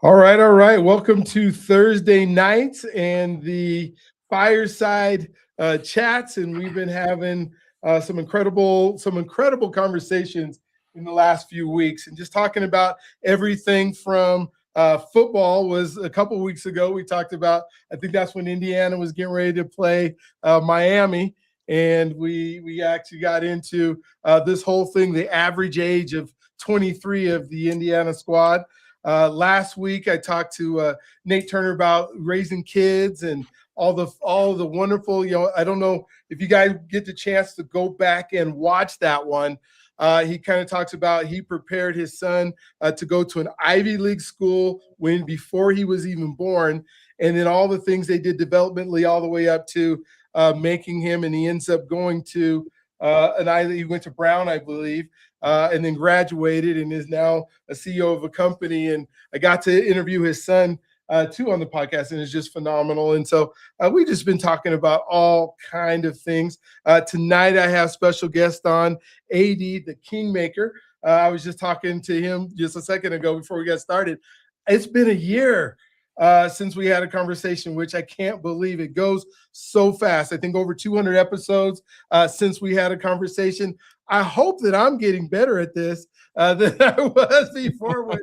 All right, all right. Welcome to Thursday night and the fireside chats, and we've been having some incredible conversations in the last few weeks, and just talking about everything from football. Was a couple weeks ago we talked about. I think that's when Indiana was getting ready to play Miami, and we actually got into this whole thing, the average age of 23 of the Indiana squad. Last week, I talked to Nate Turner about raising kids and all the wonderful. I don't know if you guys get the chance to go back and watch that one. He kind of talks about he prepared his son to go to an Ivy League school before he was even born, and then all the things they did developmentally all the way up to making him, and he ends up going to an Ivy. He went to Brown, I believe, and then graduated and is now a CEO of a company. And I got to interview his son too on the podcast, and it's just phenomenal. And so we've just been talking about all kind of things. Tonight I have special guest on, AD, the Kingmaker. I was just talking to him just a second ago before we got started. It's been a year since we had a conversation, which I can't believe. It goes so fast. I think over 200 episodes since we had a conversation. I hope that I'm getting better at this than I was before when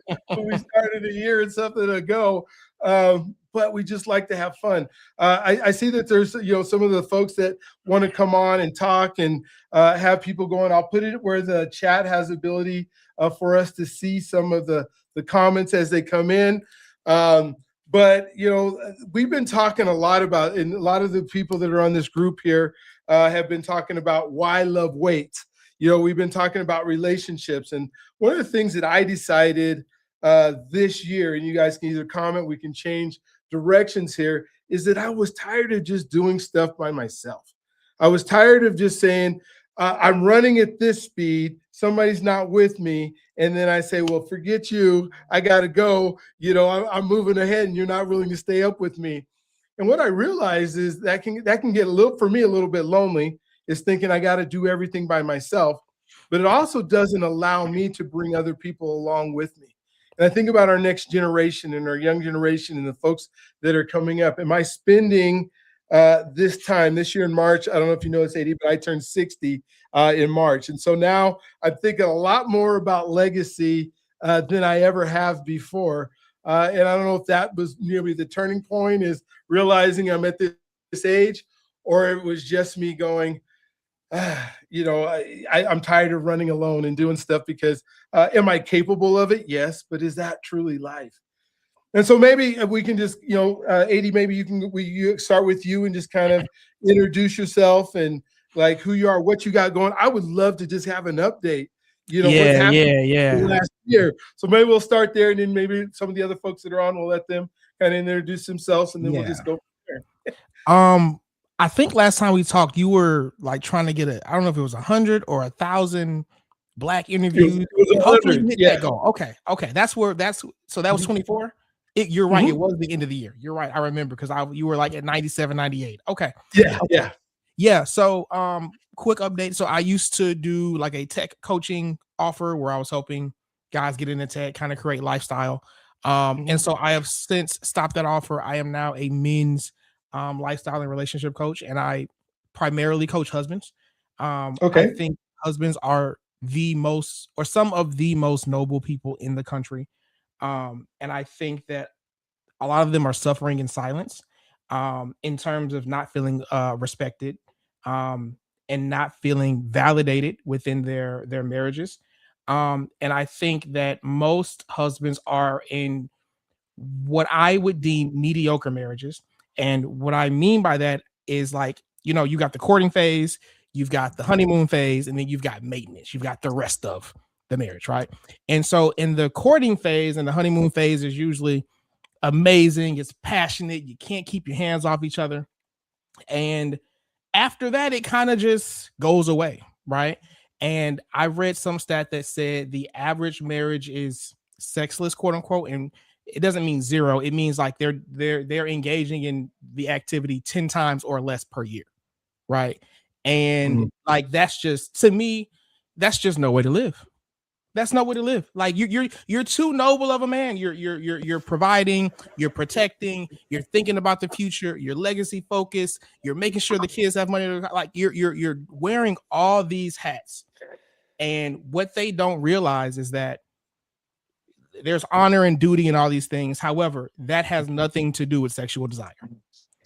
we started a year and something ago. But we just like to have fun. I see that there's some of the folks that want to come on and talk and have people going. I'll put it where the chat has ability for us to see some of the comments as they come in. But we've been talking a lot about, and a lot of the people that are on this group here have been talking about why love weights. We've been talking about relationships, and one of the things that I decided this year, and you guys can either comment, we can change directions here, is that I was tired of just doing stuff by myself. I was tired of just saying, I'm running at this speed, somebody's not with me, and then I say, well, forget you, I got to go, I'm moving ahead and you're not willing to stay up with me. And what I realized is that can get a little bit lonely, is thinking I got to do everything by myself, but it also doesn't allow me to bring other people along with me. And I think about our next generation and our young generation and the folks that are coming up. Am I spending this year in March? I don't know if you know it's 80, but I turned 60 in March. And so now I'm thinking a lot more about legacy than I ever have before. And I don't know if that was maybe the turning point, is realizing I'm at this age, or it was just me going, I'm tired of running alone and doing stuff because am I capable of it? Yes, but is that truly life? And so maybe we can just, AD, maybe you start with you and just kind of introduce yourself and like who you are, what you got going. I would love to just have an update, what happened in the last year. So maybe we'll start there, and then maybe some of the other folks that are on, we'll let them kind of introduce themselves, and then we'll just go from there. I think last time we talked, you were like trying to get I don't know if it was 100 or 1,000 Black interviews. It was Hopefully you hit yeah. that goal. Okay. So that was 24. You're right. It was the end of the year. You're right. I remember because you were like at 97, 98. Okay. Yeah. So quick update. So I used to do like a tech coaching offer where I was helping guys get into tech, kind of create lifestyle. And so I have since stopped that offer. I am now a men's lifestyle and relationship coach, and I primarily coach husbands. I think husbands are some of the most noble people in the country. And I think that a lot of them are suffering in silence in terms of not feeling respected and not feeling validated within their marriages. And I think that most husbands are in what I would deem mediocre marriages. And what I mean by that is like, you got the courting phase, you've got the honeymoon phase, and then you've got maintenance. You've got the rest of the marriage, right? And so in the courting phase and the honeymoon phase is usually amazing. It's passionate. You can't keep your hands off each other. And after that, it kind of just goes away, right? And I read some stat that said the average marriage is sexless, quote unquote, and it doesn't mean zero. It means like they're engaging in the activity 10 times or less per year, right? And like that's just, to me, that's just no way to live. That's no way to live. Like you're too noble of a man. You're providing, you're protecting, you're thinking about the future, you're legacy focused, you're making sure the kids have money. Like you're wearing all these hats. And what they don't realize is that there's honor and duty and all these things. However, that has nothing to do with sexual desire.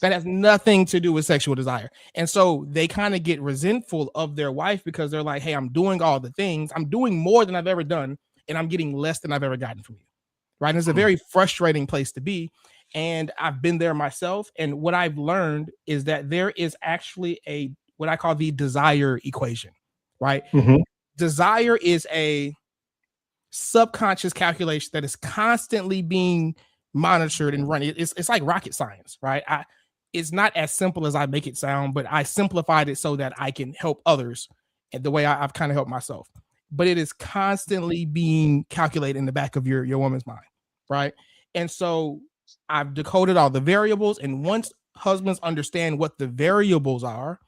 That has nothing to do with sexual desire. And so they kind of get resentful of their wife because they're like, hey, I'm doing all the things. I'm doing more than I've ever done, and I'm getting less than I've ever gotten from you. Right. And it's a very frustrating place to be. And I've been there myself. And what I've learned is that there is actually a what I call the desire equation. Right. Mm-hmm. Desire is a subconscious calculation that is constantly being monitored and run. It's like rocket science, right? It's not as simple as I make it sound, but I simplified it so that I can help others and the way I've kind of helped myself. But it is constantly being calculated in the back of your woman's mind, right? And so I've decoded all the variables, and once husbands understand what the variables are,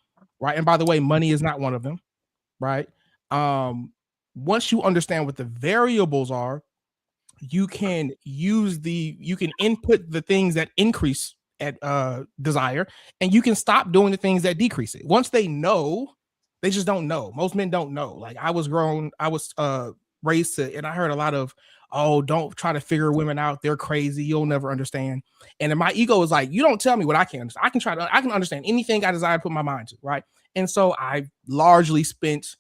right? And by the way, money is not one of them, right? Once you understand what the variables are, you can input the things that increase at desire, and you can stop doing the things that decrease it. Once they know, they just don't know. Most men don't know. Like I was raised to, and I heard a lot of, oh, don't try to figure women out. They're crazy. You'll never understand. And then my ego is like, you don't tell me what I can't understand. I can understand anything I desire to put my mind to, right? And so I largely spent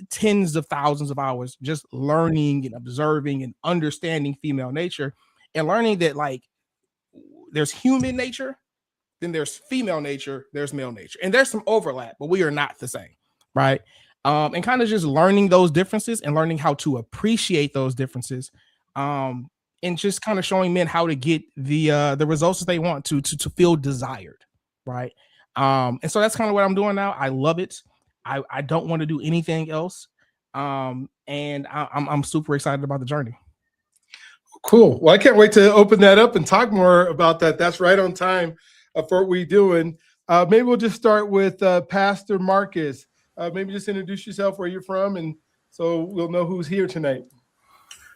tens of thousands of hours just learning and observing and understanding female nature, and learning that like there's human nature, then there's female nature, there's male nature, and there's some overlap, but we are not the same, right? And kind of just learning those differences and learning how to appreciate those differences, and just kind of showing men how to get the results that they want to feel desired, right? And so that's kind of what I'm doing now. I love it. I don't want to do anything else. And I'm super excited about the journey. Cool. Well, I can't wait to open that up and talk more about that. That's right on time for what we're doing. Maybe we'll just start with Pastor Marcus. Maybe just introduce yourself, where you're from, and so we'll know who's here tonight.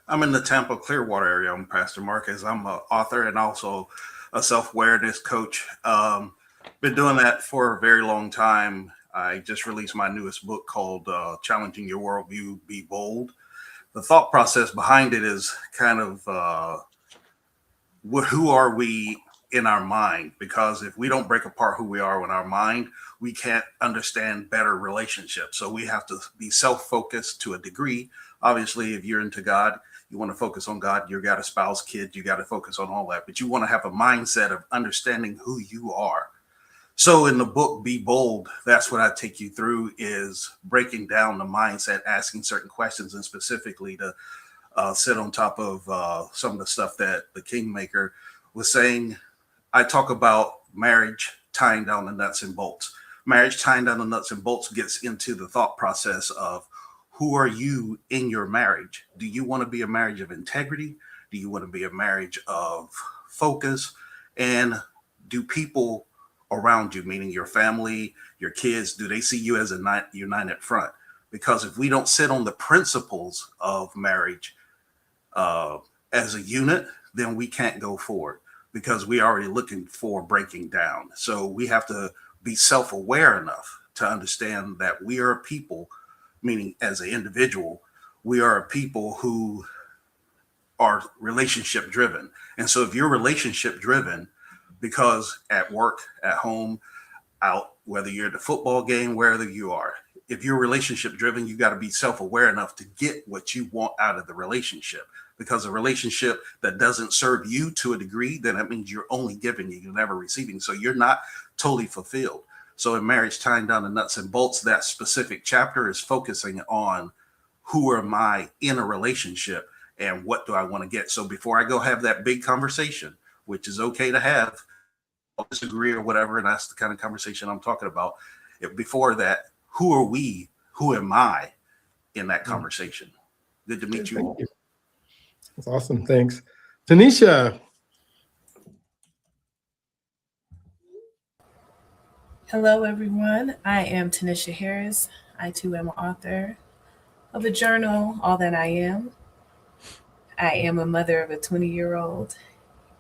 I'm in the Tampa Clearwater area. I'm Pastor Marcus. I'm an author and also a self-awareness coach. Been doing that for a very long time. I just released my newest book called Challenging Your Worldview, Be Bold. The thought process behind it is kind of who are we in our mind? Because if we don't break apart who we are in our mind, we can't understand better relationships. So we have to be self-focused to a degree. Obviously, if you're into God, you want to focus on God. You got a spouse, kid, you got to focus on all that. But you want to have a mindset of understanding who you are. So in the book, Be Bold, that's what I take you through, is breaking down the mindset, asking certain questions, and specifically to sit on top of some of the stuff that the Kingmaker was saying. I talk about marriage tying down the nuts and bolts. Marriage tying down the nuts and bolts gets into the thought process of who are you in your marriage? Do you want to be a marriage of integrity? Do you want to be a marriage of focus? And do people around you, meaning your family, your kids, do they see you as a united front? Because if we don't sit on the principles of marriage as a unit, then we can't go forward, because we already looking for breaking down. So we have to be self-aware enough to understand that we are a people, meaning as an individual, we are a people who are relationship driven. And so if you're relationship driven, because at work, at home, out, whether you're at the football game, wherever you are, if you're relationship driven, you got to be self-aware enough to get what you want out of the relationship. Because a relationship that doesn't serve you to a degree, then that means you're only giving, you're never receiving. So you're not totally fulfilled. So in marriage, tying down the nuts and bolts, that specific chapter is focusing on who am I in a relationship and what do I want to get. So before I go have that big conversation, which is okay to have, disagree or whatever, and that's the kind of conversation I'm talking about. Before that, who are we? Who am I in that conversation? Good to meet you all. That's awesome. Thanks. Tanisha. Hello, everyone. I am Tanisha Harris. I too am an author, of a journal, All That I Am. I am a mother of a 20-year-old,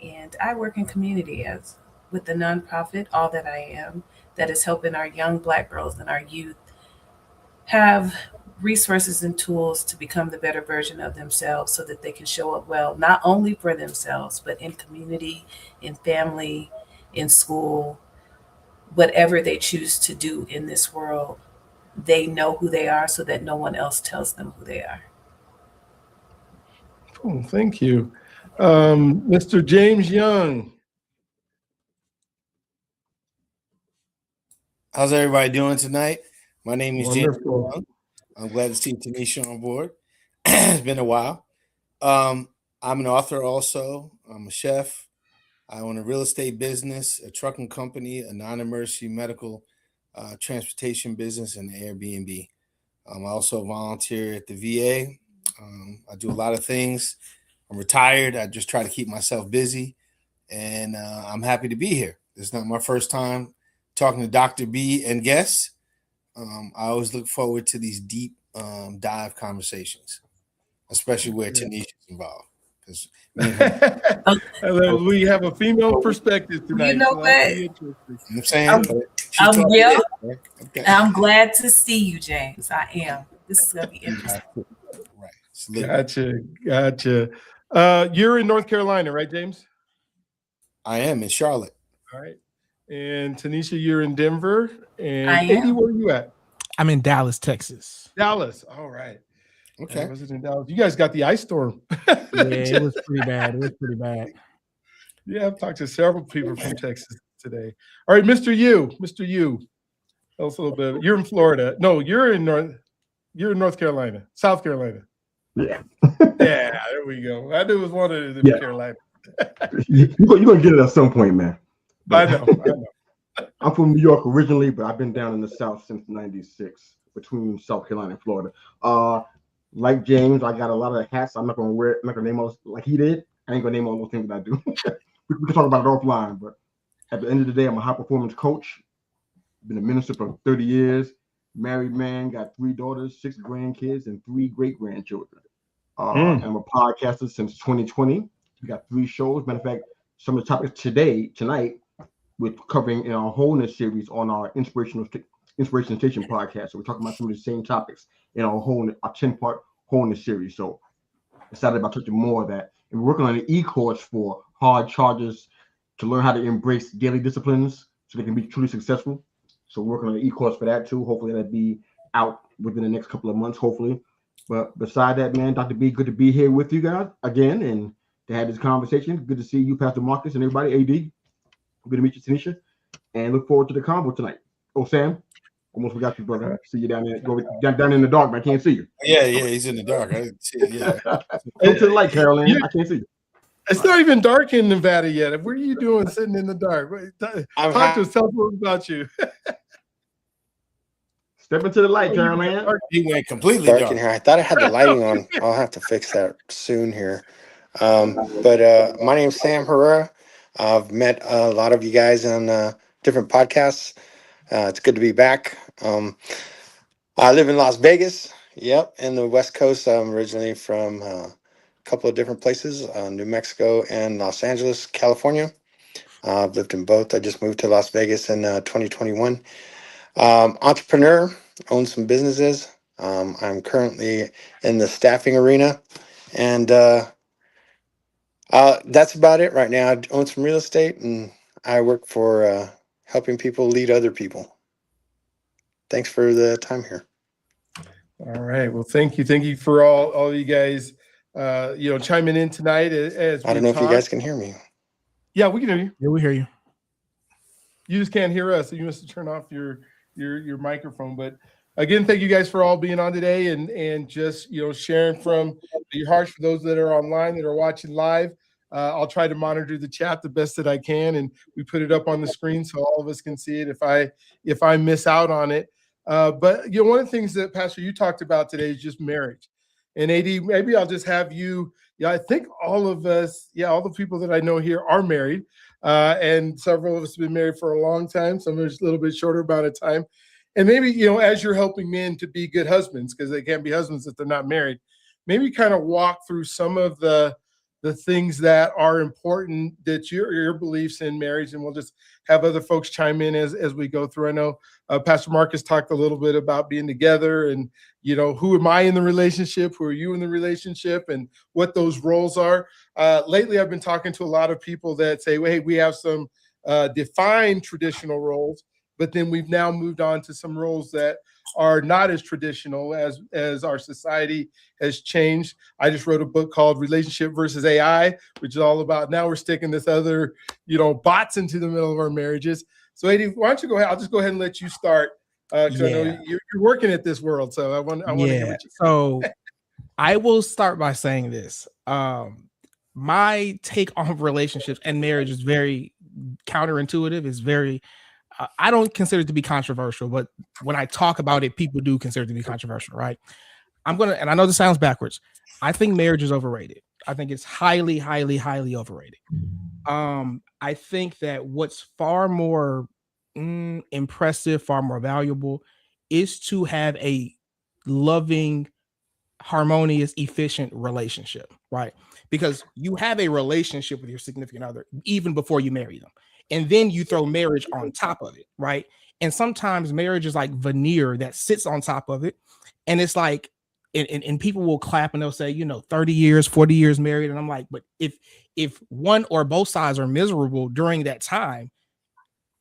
and I work in community as with the nonprofit All That I Am, that is helping our young Black girls and our youth have resources and tools to become the better version of themselves so that they can show up well, not only for themselves, but in community, in family, in school, whatever they choose to do in this world. They know who they are so that no one else tells them who they are. Cool, thank you. Mr. James Young. How's everybody doing tonight? My name is Wonderful. James Young. I'm glad to see Tanisha on board. It's been a while. I'm an author also. I'm a chef. I own a real estate business, a trucking company, a non-emergency medical transportation business, and an Airbnb. I also volunteer at the VA. I do a lot of things. I'm retired. I just try to keep myself busy, and I'm happy to be here. It's not my first time talking to Dr. B and guests. I always look forward to these deep dive conversations, especially where Tanisha's involved. Because we have a female perspective tonight. You know what? I'm saying, yeah. Okay. I'm glad to see you, James. I am. This is gonna be interesting. Right. Gotcha. You're in North Carolina, right, James? I am in Charlotte. All right. And Tanisha, you're in Denver. And I am. Eddie, where are you at? I'm in Dallas, Texas. Dallas. All right. Okay. I wasn't in Dallas. You guys got the ice storm. Yeah, it was pretty bad. Yeah, I've talked to several people from Texas today. All right, Mr. U. Tell us a little bit. You're in Florida. No, you're in North Carolina, South Carolina. Yeah. Yeah, there we go. I knew it was one of them Carolina. You're gonna get it at some point, man. I know. I'm from New York originally, but I've been down in the South since '96, between South Carolina and Florida. Like James, I got a lot of hats. I'm not gonna name all like he did. I ain't gonna name all those things that I do. we can talk about it offline, but at the end of the day, I'm a high performance coach. Been a minister for 30 years. Married man, got 3 daughters, 6 grandkids, and 3 great grandchildren. I'm a podcaster since 2020. We got 3 shows. Matter of fact, some of the topics tonight, we're covering in our wholeness series on our Inspiration Station podcast. So we're talking about some of the same topics in our 10-part wholeness series. So excited about touching more of that. And we're working on an e-course for hard chargers to learn how to embrace daily disciplines so they can be truly successful. So we're working on an e-course for that too. Hopefully that'll be out within the next couple of months, hopefully. But beside that, man, Dr. B, good to be here with you guys again and to have this conversation. Good to see you, Pastor Marcus, and everybody. AD, good to meet you, Tanisha, and look forward to the convo tonight. Oh, Sam, almost forgot you, brother. See you down there. Go down in the dark, but I can't see you. Yeah, he's in the dark. I didn't see it. Yeah. Come to the light, Carolyn. I can't see you. It's not even dark in Nevada yet. What are you doing sitting in the dark? Talk to us. Tell us about you. Step into the light, Carolyn. He went completely dark in here. I thought I had the lighting on. I'll have to fix that soon here. But my name's Sam Herrera. I've met a lot of you guys on different podcasts. It's good to be back. I live in Las Vegas. Yep, in the West Coast. I'm originally from a couple of different places, New Mexico and Los Angeles, California. I've lived in both. I just moved to Las Vegas in 2021. Entrepreneur, own some businesses. I'm currently in the staffing arena, and that's about it right now. I own some real estate, and I work for helping people lead other people. Thanks for the time here. All right. Well, thank you for all you guys, chiming in tonight. As I don't know if you guys can hear me. Yeah, we can hear you. Yeah, we hear you. You just can't hear us, so you must turn off your microphone. But again, thank you guys for all being on today and just sharing from your hearts. For those that are online that are watching live, I'll try to monitor the chat the best that I can, and we put it up on the screen so all of us can see it if I miss out on it. But one of the things that Pastor you talked about today is just marriage. And AD, maybe I'll just have you. Yeah, I think all of us, all the people that I know here are married, and several of us have been married for a long time. Some of us a little bit shorter amount of time. And maybe, you know, as you're helping men to be good husbands, because they can't be husbands if they're not married, maybe kind of walk through some of the things that are important, that your beliefs in marriage, and we'll just have other folks chime in as we go through. I know Pastor Marcus talked a little bit about being together, and, you know, who am I in the relationship? Who are you in the relationship? And what those roles are. Lately, I've been talking to a lot of people that say, well, hey, we have some defined traditional roles, but then we've now moved on to some roles that are not as traditional as our society has changed. I just wrote a book called Relationship versus AI, which is all about, now we're sticking this other, you know, bots into the middle of our marriages. So AD, why don't you go ahead? I'll just go ahead and let you start, because I know you're working at this world. So I want to hear what you So I will start by saying this. My take on relationships and marriage is very counterintuitive. It's very I don't consider it to be controversial, but when I talk about it, people do consider it to be controversial, right? And I know this sounds backwards. I think marriage is overrated. I think it's highly, highly, highly overrated. I think that what's far more impressive, far more valuable, is to have a loving, harmonious, efficient relationship, right? Because you have a relationship with your significant other even before you marry them. And then you throw marriage on top of it, right? And sometimes marriage is like veneer that sits on top of it. And it's like, and people will clap and they'll say, you know, 30 years, 40 years married. And I'm like, but if one or both sides are miserable during that time,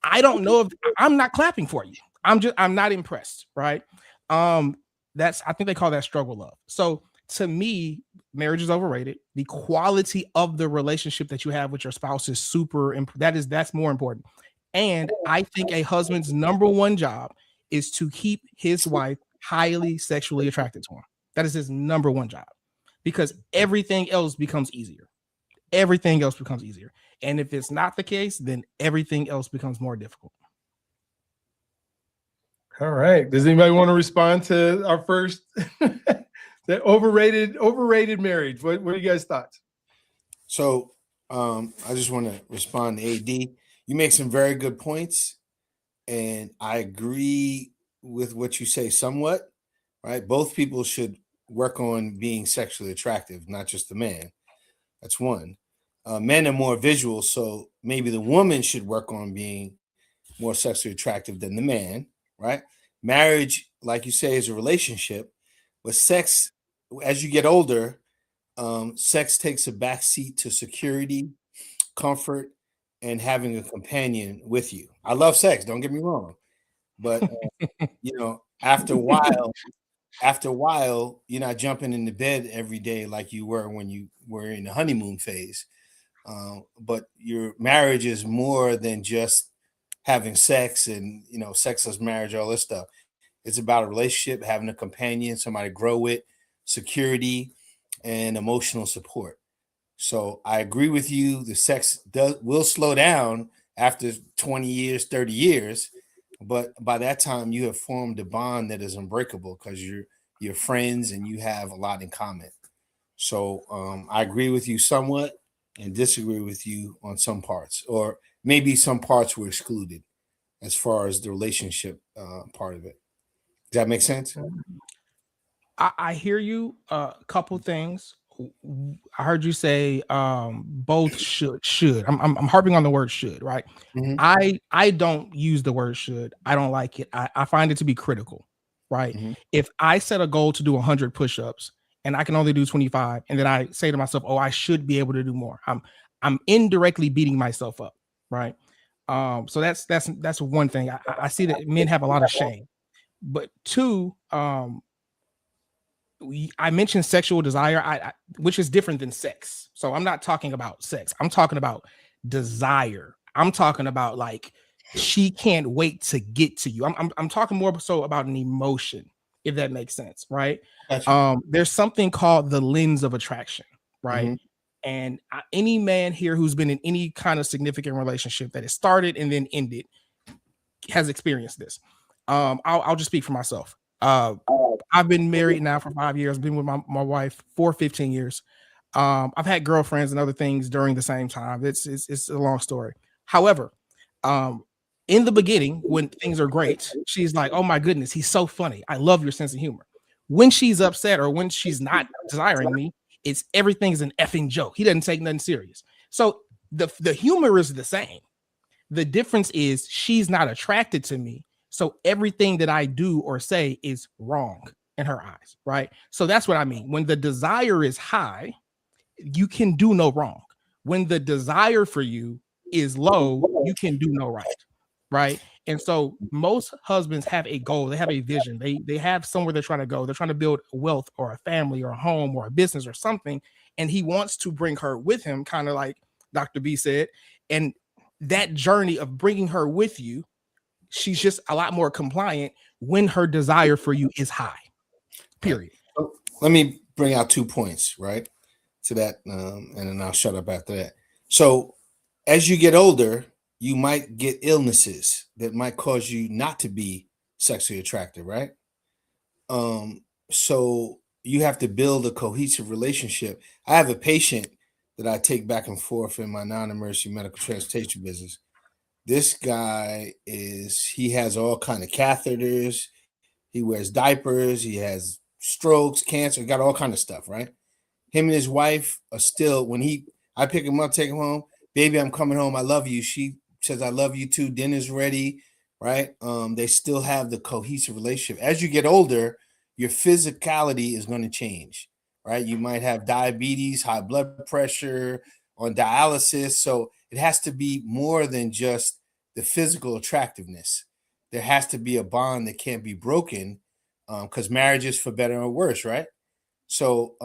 I don't know if I'm not clapping for you. I'm not impressed, right? I think they call that struggle love. So to me, marriage is overrated. The quality of the relationship that you have with your spouse is that's more important. And I think a husband's number one job is to keep his wife highly sexually attracted to him. That is his number one job, because everything else becomes easier. Everything else becomes easier. And if it's not the case, then everything else becomes more difficult. All right. Does anybody want to respond to our first the overrated marriage? What are you guys' thoughts? So I just want to respond to AD. You make some very good points, and I agree with what you say somewhat, right? Both people should work on being sexually attractive, not just the man. That's one. Men are more visual, so maybe the woman should work on being more sexually attractive than the man, right? Marriage, like you say, is a relationship, but sex, as you get older, sex takes a backseat to security, comfort, and having a companion with you. I love sex, don't get me wrong, but you know, after a while, you're not jumping into bed every day like you were when you were in the honeymoon phase. But your marriage is more than just having sex and, you know, sexless marriage, all this stuff. It's about a relationship, having a companion, somebody to grow with, security, and emotional support. So I agree with you. The sex will slow down after 20 years, 30 years. But by that time, you have formed a bond that is unbreakable because you're friends and you have a lot in common. So I agree with you somewhat and disagree with you on some parts, or maybe some parts were excluded as far as the relationship part of it. Does that make sense? I hear you. A couple things. I heard you say both should. I'm harping on the word should, right? Mm-hmm. I don't use the word should. I don't like it. I find it to be critical, right? Mm-hmm. If I set a goal to do 100 push-ups and I can only do 25, and then I say to myself, oh, I should be able to do more, I'm indirectly beating myself up, right? So that's one thing. I see that men have a lot of shame. But two, I mentioned sexual desire, which is different than sex. So I'm not talking about sex. I'm talking about desire. I'm talking about like she can't wait to get to you. I'm talking more so about an emotion, if that makes sense, right? Gotcha. There's something called the lens of attraction, right? Mm-hmm. And any man here who's been in any kind of significant relationship that has started and then ended has experienced this. I'll just speak for myself. I've been married now for 5 years. I've been with my wife for 15 years. I've had girlfriends and other things during the same time. It's a long story. However, in the beginning, when things are great, she's like, oh my goodness, he's so funny. I love your sense of humor. When she's upset or when she's not desiring me, it's everything's an effing joke. He doesn't take nothing serious. So the humor is the same. The difference is she's not attracted to me. So everything that I do or say is wrong in her eyes, right? So that's what I mean. When the desire is high, you can do no wrong. When the desire for you is low, you can do no right. Right. And so most husbands have a goal, they have a vision, they have somewhere they're trying to go. They're trying to build wealth or a family or a home or a business or something. And he wants to bring her with him, kind of like Dr. B said. And that journey of bringing her with you, she's just a lot more compliant when her desire for you is high. Period. Let me bring out 2 points, right, to that, and then I'll shut up after that. So as you get older, you might get illnesses that might cause you not to be sexually attractive, right? So you have to build a cohesive relationship. I have a patient that I take back and forth in my non-emergency medical transportation business. This guy he has all kind of catheters. He wears diapers. He has strokes, cancer, got all kind of stuff, right? Him and his wife are still, when I pick him up, take him home, baby, I'm coming home. I love you. She says, I love you too. Dinner's ready, right? They still have the cohesive relationship. As you get older, your physicality is going to change, right? You might have diabetes, high blood pressure, on dialysis. So it has to be more than just the physical attractiveness. There has to be a bond that can't be broken, because marriage is for better or worse, right? So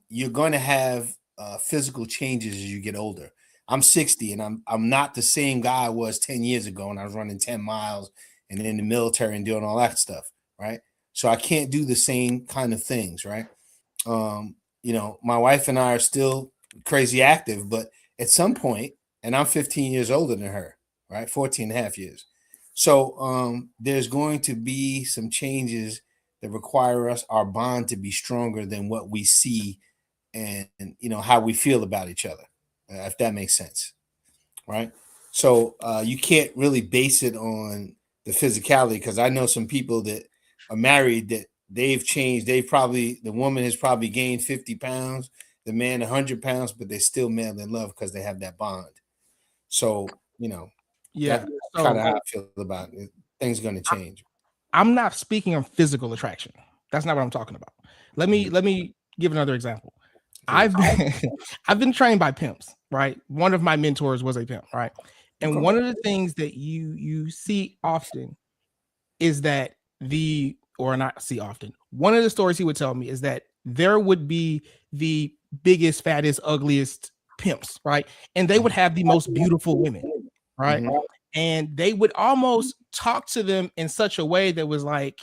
you're going to have physical changes as you get older. I'm 60 and I'm not the same guy I was 10 years ago when I was running 10 miles and in the military and doing all that stuff, right? So I can't do the same kind of things, right? My wife and I are still crazy active, but at some point, and I'm 15 years older than her, right? 14 and a half years. So there's going to be some changes that require our bond to be stronger than what we see and how we feel about each other, if that makes sense, right? So you can't really base it on the physicality, because I know some people that are married that they've changed. The woman has probably gained 50 pounds, the man 100 pounds, but they're still madly in love because they have that bond. So, yeah, that's kind of how I feel about it. Things are going to change. I'm not speaking of physical attraction. That's not what I'm talking about. Let me give another example. I've been trained by pimps, right? One of my mentors was a pimp, right? And one of the things that you see often is that one of the stories he would tell me is that there would be the biggest, fattest, ugliest pimps, right? And they would have the most beautiful women, right? Mm-hmm. And they would almost talk to them in such a way that was like,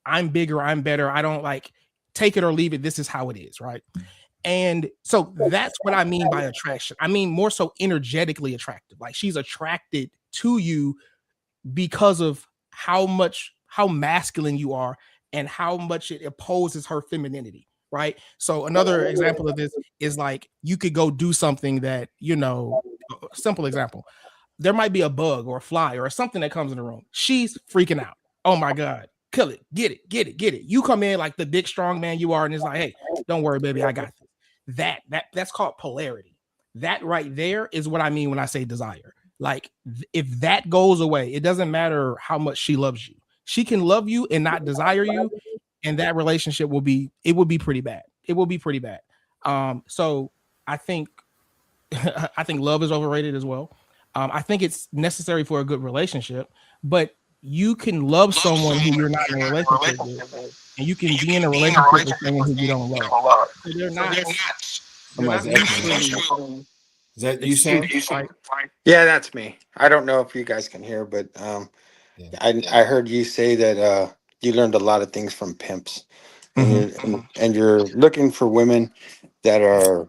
I'm bigger, I'm better, I don't like take it or leave it, this is how it is, right? And so that's what I mean by attraction. I mean more so energetically attractive. Like she's attracted to you because of how masculine you are and how much it opposes her femininity, right? So another example of this is like you could go do something that, simple example. There might be a bug or a fly or something that comes in the room. She's freaking out. Oh my God. Kill it. Get it. You come in like the big strong man you are, and it's like, hey, don't worry, baby, I got this. That's called polarity. That right there is what I mean when I say desire. Like if that goes away, it doesn't matter how much she loves you. She can love you and not desire you, and that relationship would be pretty bad. It will be pretty bad. So I think love is overrated as well. I think it's necessary for a good relationship, but you can love someone who you're not in a relationship with, and you can be in a relationship with someone who you don't love. So they're not mutually. Is that you, Sam? Yeah, that's me. I don't know if you guys can hear, but I heard you say that you learned a lot of things from pimps, and you're looking for women that are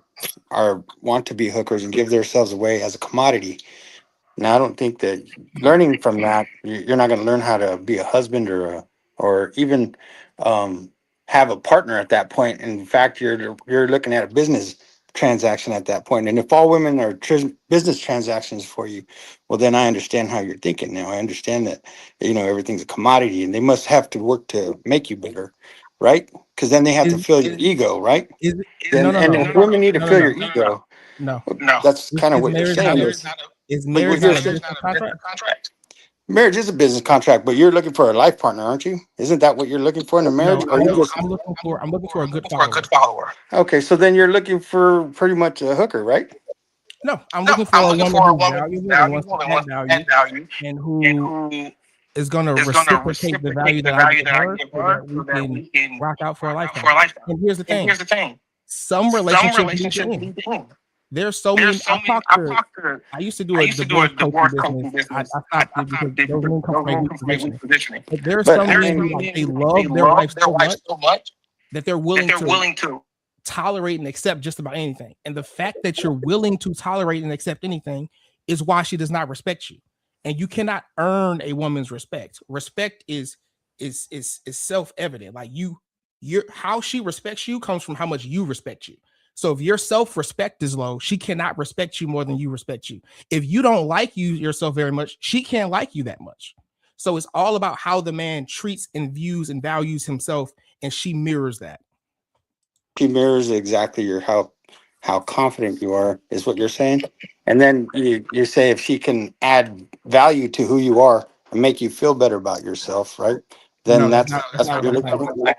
want to be hookers and give themselves away as a commodity. Now, I don't think that learning from that, you're not going to learn how to be a husband or even have a partner at that point. In fact, you're looking at a business transaction at that point. And if all women are business transactions for you, well, then I understand how you're thinking now. I understand that, everything's a commodity and they must have to work to make you bigger, right? Because then they have to fill your ego, right? And if women need to fill your ego, No. that's kind of what you're saying. Is marriage not a business contract? Marriage is a business contract, but you're looking for a life partner, aren't you? Isn't that what you're looking for in a marriage? No, I'm looking for a good follower. Okay, so then you're looking for pretty much a hooker, right? No, I'm looking for a woman who's valuable and wants to add value and who is going to reciprocate the value that I give her so that we can rock out for a lifetime. And here's the thing. Some relationships need to end. There's so many. I used to do a divorce coaching business. I stopped it because those men come from a weak position. But there's some men who they love their wife so much that they're willing to tolerate and accept just about anything. And the fact that you're willing to tolerate and accept anything is why she does not respect you. And you cannot earn a woman's respect. Respect is self-evident. Like how she respects you comes from how much you respect you. So if your self-respect is low, she cannot respect you more than you respect you. If you don't like yourself very much, she can't like you that much. So it's all about how the man treats and views and values himself, and she mirrors that. She mirrors exactly how confident you are, is what you're saying. And then you say if she can add value to who you are and make you feel better about yourself, right? Then that's what you're looking for.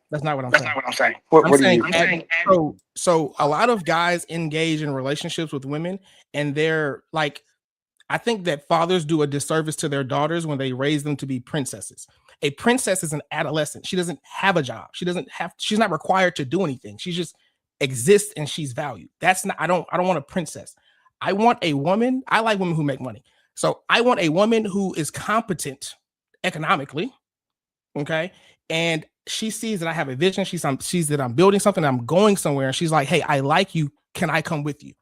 That's not what I'm saying. I'm saying so a lot of guys engage in relationships with women, and they're like, I think that fathers do a disservice to their daughters when they raise them to be princesses. A princess is an adolescent. She doesn't have a job. She's not required to do anything. She just exists and she's valued. I don't want a princess. I want a woman. I like women who make money. So I want a woman who is competent economically. Okay. And she sees that I have a vision. She sees that I'm building something. I'm going somewhere. And she's like, hey, I like you. Can I come with you?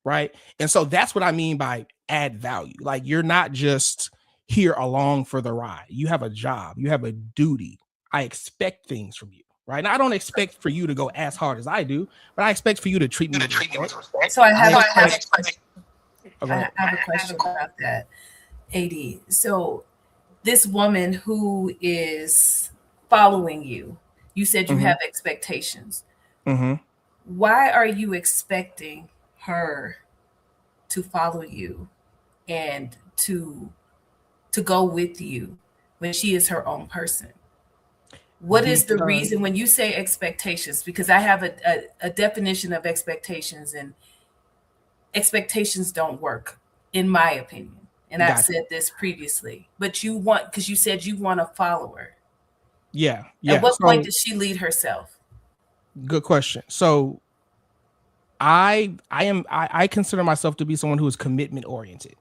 Right. And so that's what I mean by add value. Like, you're not just here along for the ride. You have a job. You have a duty. I expect things from you. Right. And I don't expect for you to go as hard as I do, but I expect for you to treat me with respect. So I have a question about that, AD. So this woman who is following you, you said you have expectations. Why are you expecting her to follow you and to go with you when she is her own person? What is the reason when you say expectations? Because I have a definition of expectations, and expectations don't work, in my opinion. And I've said this previously, but because you said you want a follower. Yeah. At what point does she lead herself? Good question. So I consider myself to be someone who is commitment oriented,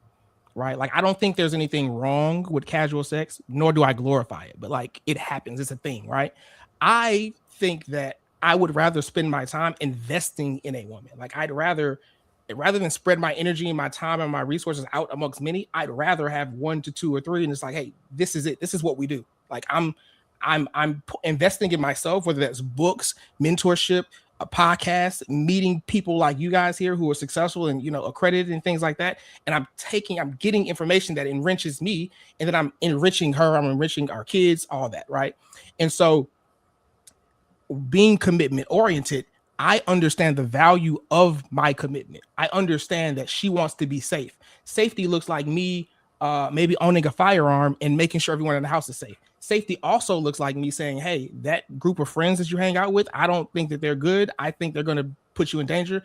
right? Like, I don't think there's anything wrong with casual sex, nor do I glorify it, but like, it happens. It's a thing, right? I think that I would rather spend my time investing in a woman. Like, rather than spread my energy and my time and my resources out amongst many, I'd rather have 1 to 2 or 3. And it's like, hey, this is it. This is what we do. Like, I'm investing in myself, whether that's books, mentorship, a podcast, meeting people like you guys here who are successful and, accredited and things like that. And I'm getting information that enriches me, and then I'm enriching her. I'm enriching our kids, all that. Right. And so, being commitment oriented, I understand the value of my commitment. I understand that she wants to be safe. Safety looks like me maybe owning a firearm and making sure everyone in the house is safe. Safety also looks like me saying, hey, that group of friends that you hang out with, I don't think that they're good. I think they're going to put you in danger.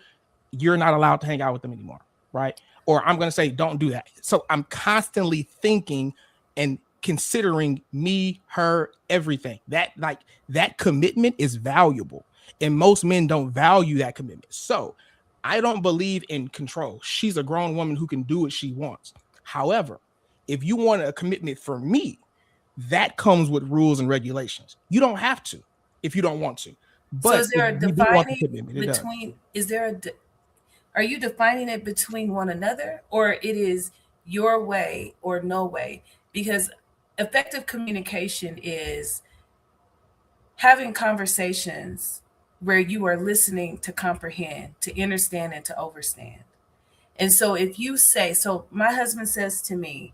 You're not allowed to hang out with them anymore, right? Or I'm going to say, don't do that. So I'm constantly thinking and considering me, her, everything. That commitment is valuable. And most men don't value that commitment. So I don't believe in control. She's a grown woman who can do what she wants. However, if you want a commitment from me, that comes with rules and regulations. You don't have to if you don't want to. But so is there a defining between? Are you defining it between one another, or it is your way or no way? Because effective communication is having conversations where you are listening to comprehend, to understand, and to overstand. And so if you say, so my husband says to me,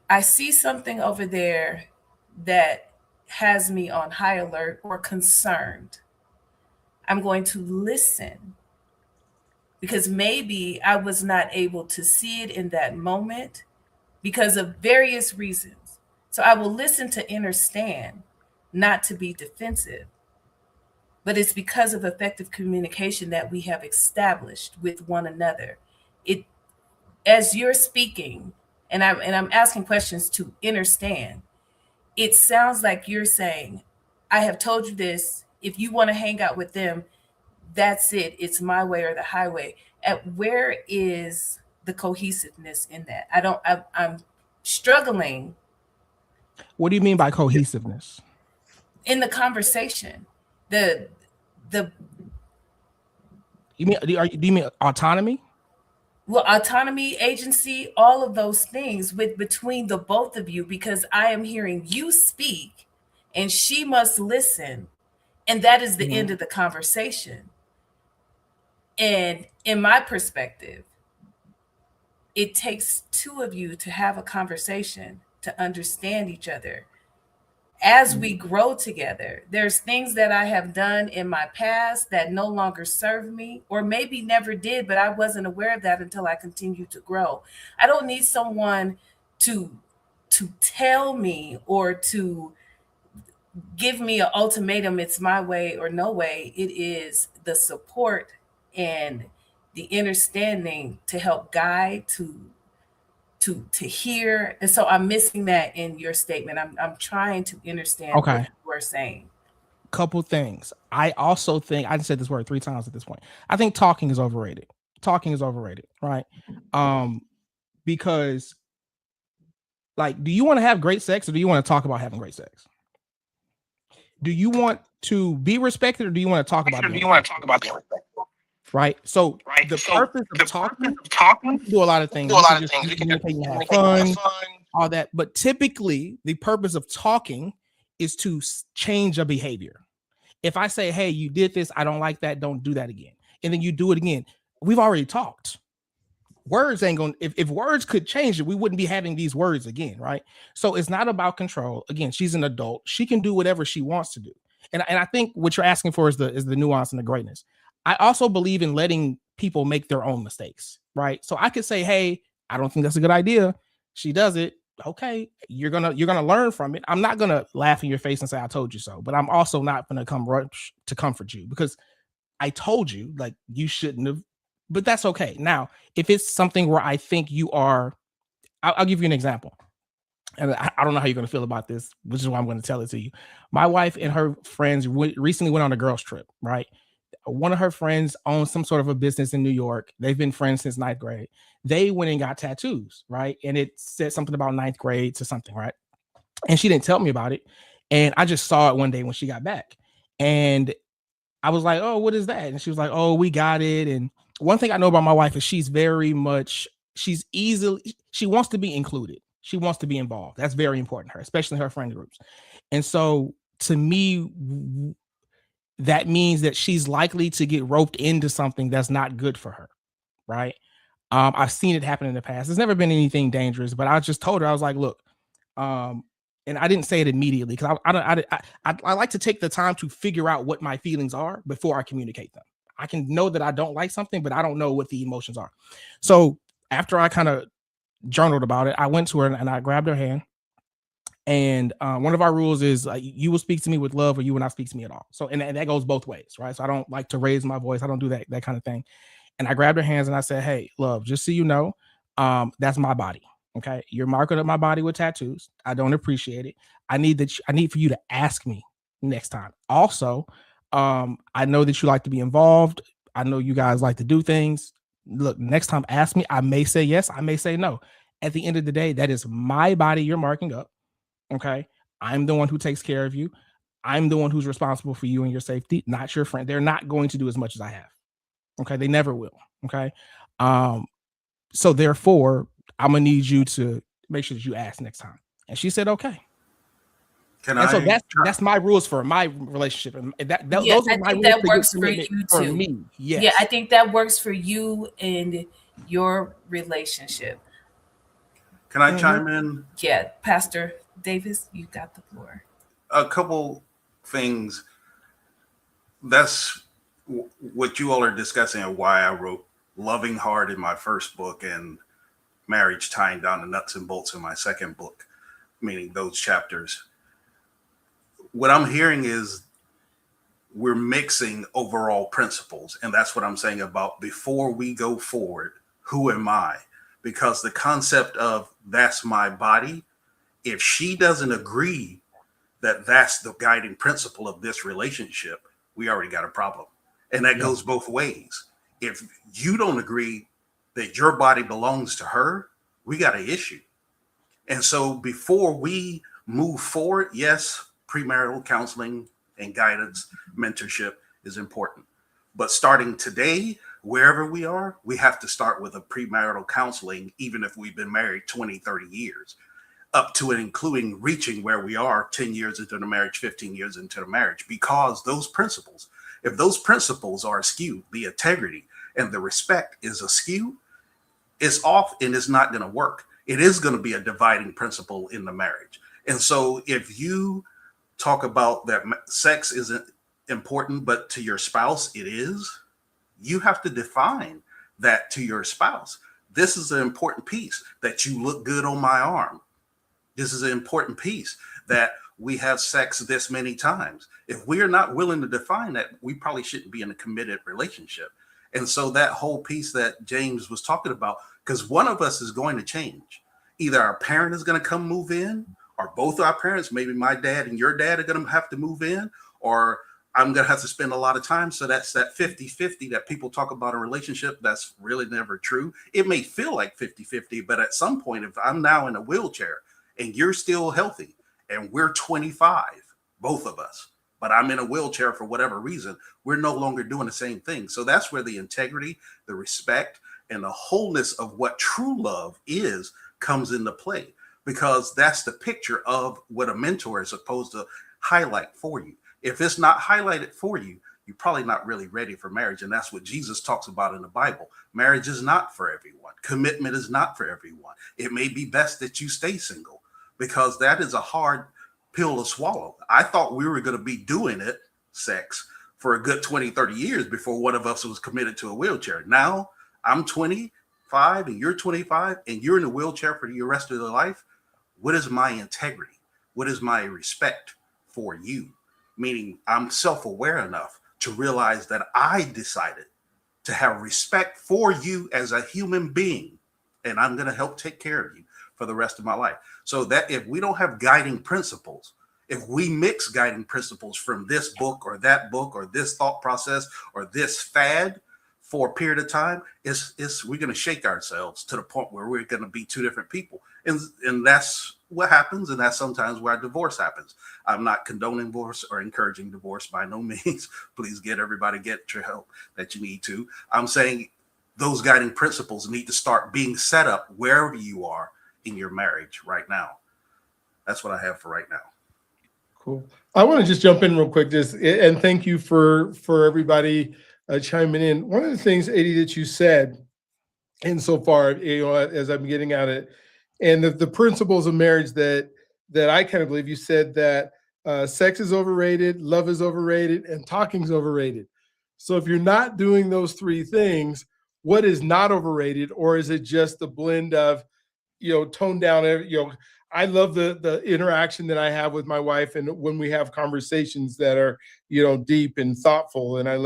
I see something over there that has me on high alert or concerned. I'm going to listen because maybe I was not able to see it in that moment because of various reasons. So I will listen to understand, not to be defensive. But it's because of effective communication that we have established with one another. It, as you're speaking, and I'm asking questions to understand, it sounds like you're saying, I have told you this. If you want to hang out with them, that's it. It's my way or the highway. At where is the cohesiveness in that? I'm struggling. What do you mean by cohesiveness? In the conversation, the You mean do you mean autonomy? well, autonomy, agency, all of those things with between the both of you, because I am hearing you speak and she must listen. And that is the end of the conversation. And in my perspective, it takes two of you to have a conversation, to understand each other. As we grow together, there's things that I have done in my past that no longer serve me, or maybe never did, but I wasn't aware of that until I continued to grow. I don't need someone to tell me or to give me an ultimatum, it's my way or no way. It is the support and the understanding to help guide, to hear. And so I'm missing that in your statement. I'm trying to understand what you were saying. Couple things. I also think I said this word 3 times at this point. I think talking is overrated. Talking is overrated, right? Because like, do you want to have great sex or do you want to talk about having great sex? Do you want to be respected or do you want to talk about being respected? Right. So the purpose of talking, do a lot of things. You can have fun, all that. But typically, the purpose of talking is to change a behavior. If I say, hey, you did this, I don't like that, don't do that again. And then you do it again. We've already talked. Words ain't going to, if words could change it, we wouldn't be having these words again, right? So it's not about control. Again, she's an adult. She can do whatever she wants to do. And I think what you're asking for is the nuance and the greatness. I also believe in letting people make their own mistakes, right? So I could say, hey, I don't think that's a good idea. She does it. Okay, you're gonna learn from it. I'm not gonna laugh in your face and say I told you so, but I'm also not gonna come rush to comfort you because I told you like you shouldn't have. But that's okay. Now, if it's something where I think you are, I'll give you an example. And I don't know how you're going to feel about this, which is why I'm going to tell it to you. My wife and her friends recently went on a girls' trip, right? One of her friends owns some sort of a business in New York. They've been friends since 9th grade. They went and got tattoos, right? And it said something about 9th grade to something, right? And she didn't tell me about it. And I just saw it one day when she got back. And I was like, oh, what is that? And she was like, oh, we got it. And one thing I know about my wife is she wants to be included. She wants to be involved. That's very important to her, especially her friend groups. And so to me, that means that she's likely to get roped into something that's not good for her, right? I've seen it happen in the past. There's never been anything dangerous, but I just told her, I was like, look, and I didn't say it immediately because I like to take the time to figure out what my feelings are before I communicate them. I can know that I don't like something, but I don't know what the emotions are. So after I kind of journaled about it, I went to her and I grabbed her hand. And one of our rules is you will speak to me with love or you will not speak to me at all. So, and that goes both ways, right? So I don't like to raise my voice. I don't do that kind of thing. And I grabbed her hands and I said, hey, love, just so you know, that's my body. Okay. You're marking up my body with tattoos. I don't appreciate it. I need for you to ask me next time. Also, I know that you like to be involved. I know you guys like to do things. Look, next time ask me. I may say yes. I may say no. At the end of the day, that is my body you're marking up. Okay. I'm the one who takes care of you. I'm the one who's responsible for you and your safety, not your friend. They're not going to do as much as I have. Okay. They never will. Okay. So therefore, I'm going to need you to make sure that you ask next time. And she said, okay. So that's my rules for my relationship, and those are my rules that works for you for too. me. Yes. Yeah, I think that works for you and your relationship. Can I chime in? Yeah, Pastor Davis, you got the floor. A couple things. That's what you all are discussing and why I wrote Loving Hard in my first book and Marriage Tying Down the Nuts and Bolts in my second book, meaning those chapters. What I'm hearing is we're mixing overall principles. And that's what I'm saying about before we go forward, who am I? Because the concept of that's my body, if she doesn't agree that that's the guiding principle of this relationship, we already got a problem. And that goes both ways. If you don't agree that your body belongs to her, we got an issue. And so before we move forward, yes, premarital counseling and guidance, mentorship is important. But starting today, wherever we are, we have to start with a premarital counseling, even if we've been married 20, 30 years, up to and including reaching where we are 10 years into the marriage, 15 years into the marriage, because those principles, if those principles are askew, the integrity and the respect is askew, it's off and it's not going to work. It is going to be a dividing principle in the marriage. And so if you talk about that sex isn't important, but to your spouse it is, you have to define that to your spouse. This is an important piece, that you look good on my arm. This is an important piece, that we have sex this many times. If we are not willing to define that, we probably shouldn't be in a committed relationship. And so that whole piece that James was talking about, because one of us is going to change. Either our parent is going to come move in, or both our parents, maybe my dad and your dad are going to have to move in, or I'm going to have to spend a lot of time. So that's that 50-50 that people talk about in a relationship. That's really never true. It may feel like 50-50, but at some point, if I'm now in a wheelchair and you're still healthy and we're 25, both of us, but I'm in a wheelchair for whatever reason, we're no longer doing the same thing. So that's where the integrity, the respect, and the wholeness of what true love is comes into play, because that's the picture of what a mentor is supposed to highlight for you. If it's not highlighted for you, you're probably not really ready for marriage. And that's what Jesus talks about in the Bible. Marriage is not for everyone. Commitment is not for everyone. It may be best that you stay single, because that is a hard pill to swallow. I thought we were going to be doing it, sex, for a good 20, 30 years before one of us was committed to a wheelchair. Now I'm 25 and you're 25 and you're in a wheelchair for the rest of your life. What is my integrity? What is my respect for you? Meaning I'm self-aware enough to realize that I decided to have respect for you as a human being, and I'm going to help take care of you for the rest of my life. So that if we don't have guiding principles, if we mix guiding principles from this book or that book or this thought process or this fad for a period of time, we're going to shake ourselves to the point where we're going to be two different people. And that's what happens. And that's sometimes where divorce happens. I'm not condoning divorce or encouraging divorce by no means. Please get your help that you need to. I'm saying those guiding principles need to start being set up wherever you are in your marriage right now. That's what I have for right now. Cool. I want to just jump in real quick, and thank you for everybody chiming in. One of the things, Eddie, that you said insofar, as I'm getting at it, and the principles of marriage that I kind of believe, you said that sex is overrated, love is overrated, and talking is overrated. So if you're not doing those three things, what is not overrated, or is it just the blend of, toned down? I love the interaction that I have with my wife, and when we have conversations that are, deep and thoughtful, and I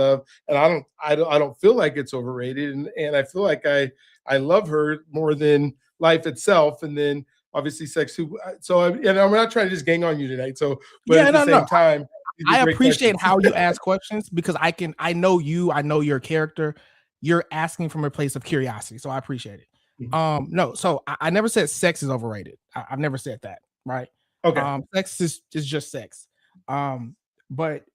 don't feel like it's overrated, and I feel like I love her more than life itself, and then obviously sex too. So I'm not trying to just gang on you tonight. So, but at the same time, I appreciate how you ask questions, because I know you, I know your character. You're asking from a place of curiosity, so I appreciate it. No, so I never said sex is overrated. I've never said that, right? Okay. Sex is just sex. But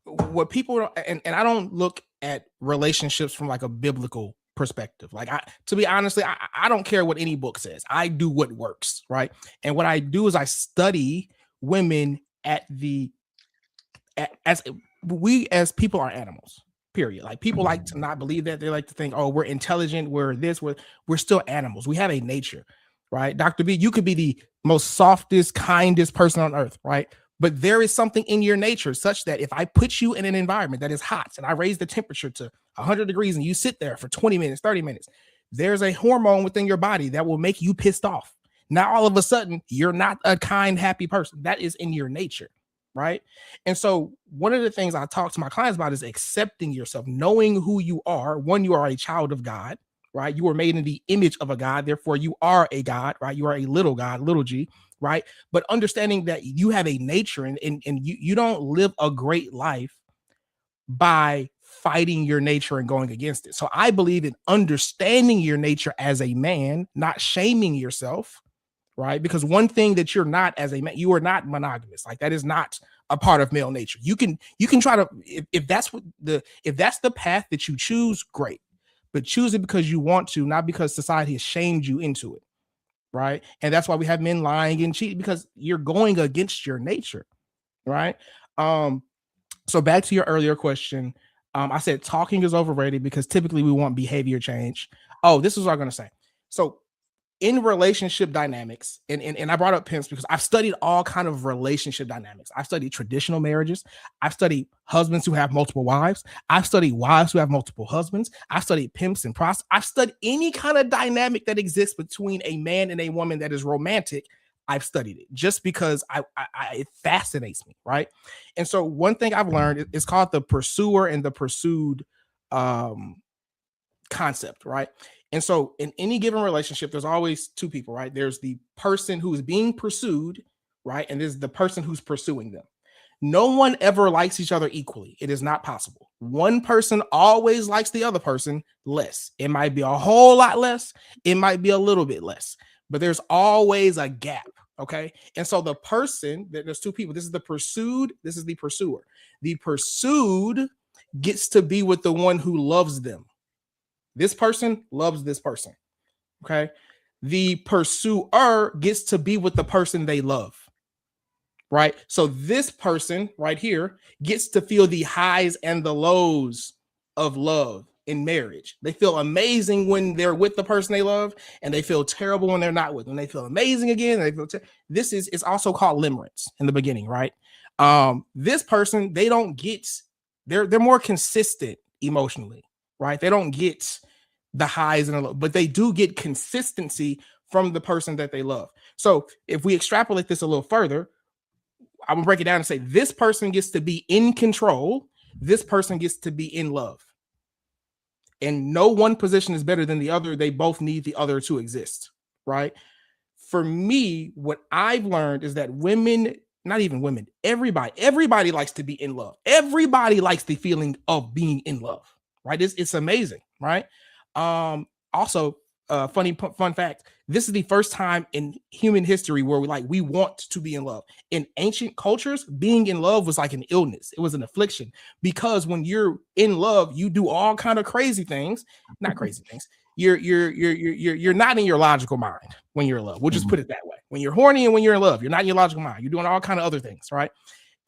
what people and I don't look at relationships from like a biblical perspective. Like, to be honestly, I don't care what any book says. I do what works, right? And what I do is I study women as we as people are animals. Period. Like people like to not believe that. They like to think, oh, we're intelligent, we're this, we're still animals. We have a nature, right? Dr. B, you could be the most softest, kindest person on earth, right? But there is something in your nature such that if I put you in an environment that is hot and I raise the temperature to 100 degrees and you sit there for 20 minutes, 30 minutes, there's a hormone within your body that will make you pissed off. Now, all of a sudden, you're not a kind, happy person. That is in your nature, right? And so one of the things I talk to my clients about is accepting yourself, knowing who you are. One, you are a child of God, right? You were made in the image of a God. Therefore, you are a God, right? You are a little God, little g, right? But understanding that you have a nature and you don't live a great life by fighting your nature and going against it. So I believe in understanding your nature as a man, not shaming yourself, right? Because one thing that you're not as a man, you are not monogamous. Like that is not a part of male nature. You can try to, if that's the path that you choose, great. But choose it because you want to, not because society has shamed you into it. Right. And that's why we have men lying and cheating, because you're going against your nature. Right. So back to your earlier question. I said talking is overrated because typically we want behavior change. Oh, this is what I'm going to say. So in relationship dynamics, and I brought up pimps because I've studied all kind of relationship dynamics. I've studied traditional marriages. I've studied husbands who have multiple wives. I've studied wives who have multiple husbands. I've studied pimps and prostitutes. I've studied any kind of dynamic that exists between a man and a woman that is romantic. I've studied it just because it fascinates me, right? And so one thing I've learned is called the pursuer and the pursued concept, right? And so in any given relationship, there's always two people, right? There's the person who is being pursued, right? And there's the person who's pursuing them. No one ever likes each other equally. It is not possible. One person always likes the other person less. It might be a whole lot less. It might be a little bit less, but there's always a gap. Okay. And so the person, there's two people. This is the pursued. This is the pursuer. The pursued gets to be with the one who loves them. This person loves this person. Okay. The pursuer gets to be with the person they love. Right. So this person right here gets to feel the highs and the lows of love in marriage. They feel amazing when they're with the person they love, and they feel terrible when they're not with them. They feel amazing again. They feel it's also called limerence in the beginning, right? This person, they don't get, they're more consistent emotionally, right? They don't get the highs and the lows, but they do get consistency from the person that they love. So if we extrapolate this a little further, I'm gonna break it down and say this person gets to be in control. This person gets to be in love. And no one position is better than the other. They both need the other to exist, right? For me, what I've learned is that women, not even women, everybody likes to be in love. Everybody likes the feeling of being in love, right? It's amazing, right? Also, fun fact, this is the first time in human history where we want to be in love. In ancient cultures, being in love was like an illness. It was an affliction, because when you're in love, you do all kind of crazy things. Not crazy things. You're not in your logical mind when you're in love. We'll just put it that way. When you're horny and when you're in love, you're not in your logical mind. You're doing all kind of other things, right?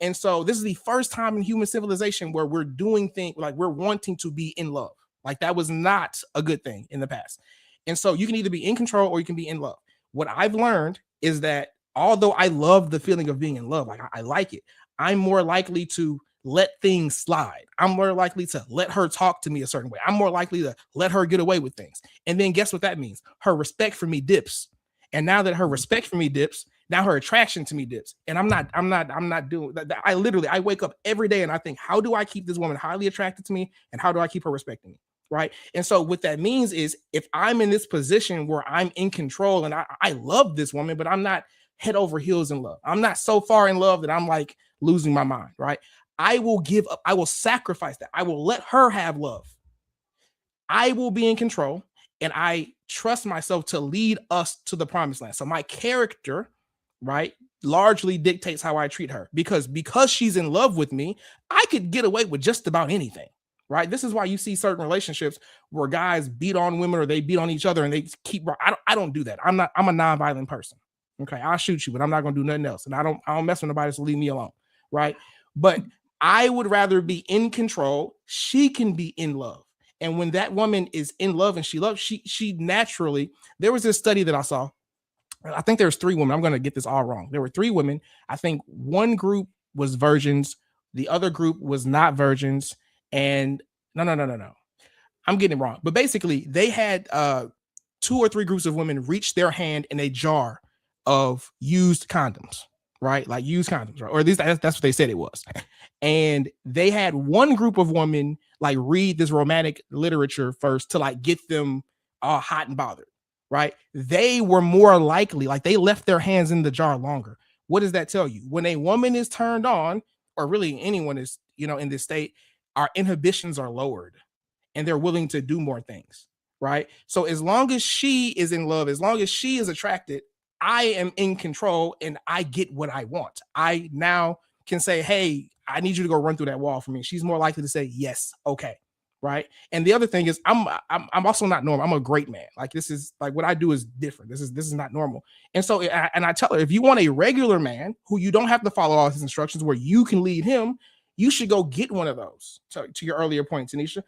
And so this is the first time in human civilization where we're doing things like we're wanting to be in love. Like that was not a good thing in the past. And so you can either be in control or you can be in love. What I've learned is that although I love the feeling of being in love, like I like it, I'm more likely to let things slide. I'm more likely to let her talk to me a certain way. I'm more likely to let her get away with things. And then guess what that means? Her respect for me dips. And now that her respect for me dips, now her attraction to me dips. And I'm not doing that. I wake up every day and I think, how do I keep this woman highly attracted to me? And how do I keep her respecting me? Right. And so what that means is if I'm in this position where I'm in control and I love this woman, but I'm not head over heels in love. I'm not so far in love that I'm like losing my mind. Right. I will give up. I will sacrifice that. I will let her have love. I will be in control and I trust myself to lead us to the promised land. So my character, right, largely dictates how I treat her because she's in love with me. I could get away with just about anything. Right. This is why you see certain relationships where guys beat on women or they beat on each other and they keep. I don't do that. I'm a nonviolent person. Okay, I'll shoot you, but I'm not gonna do nothing else. And I don't mess with nobody, so leave me alone. Right. But I would rather be in control. She can be in love. And when that woman is in love and she loves, she naturally, there was this study that I saw. I think there's 3 women. I'm going to get this all wrong. There were 3 women. I think one group was virgins. The other group was not virgins. And no. I'm getting it wrong. But basically, they had 2 or 3 groups of women reach their hand in a jar of used condoms, right? Like used condoms, right? Or at least that's what they said it was. And they had one group of women like read this romantic literature first to like get them all hot and bothered, right? They were more likely, like they left their hands in the jar longer. What does that tell you? When a woman is turned on, or really anyone is, in this state, our inhibitions are lowered and they're willing to do more things, right? So as long as she is in love, as long as she is attracted, I am in control and I get what I want. I now can say, hey, I need you to go run through that wall for me. She's more likely to say, yes, okay, right? And the other thing is, I'm also not normal. I'm a great man. Like this is like what I do is different. This is not normal. And so, and I tell her, if you want a regular man who you don't have to follow all his instructions, where you can lead him, you should go get one of those. So to your earlier point, Tanisha,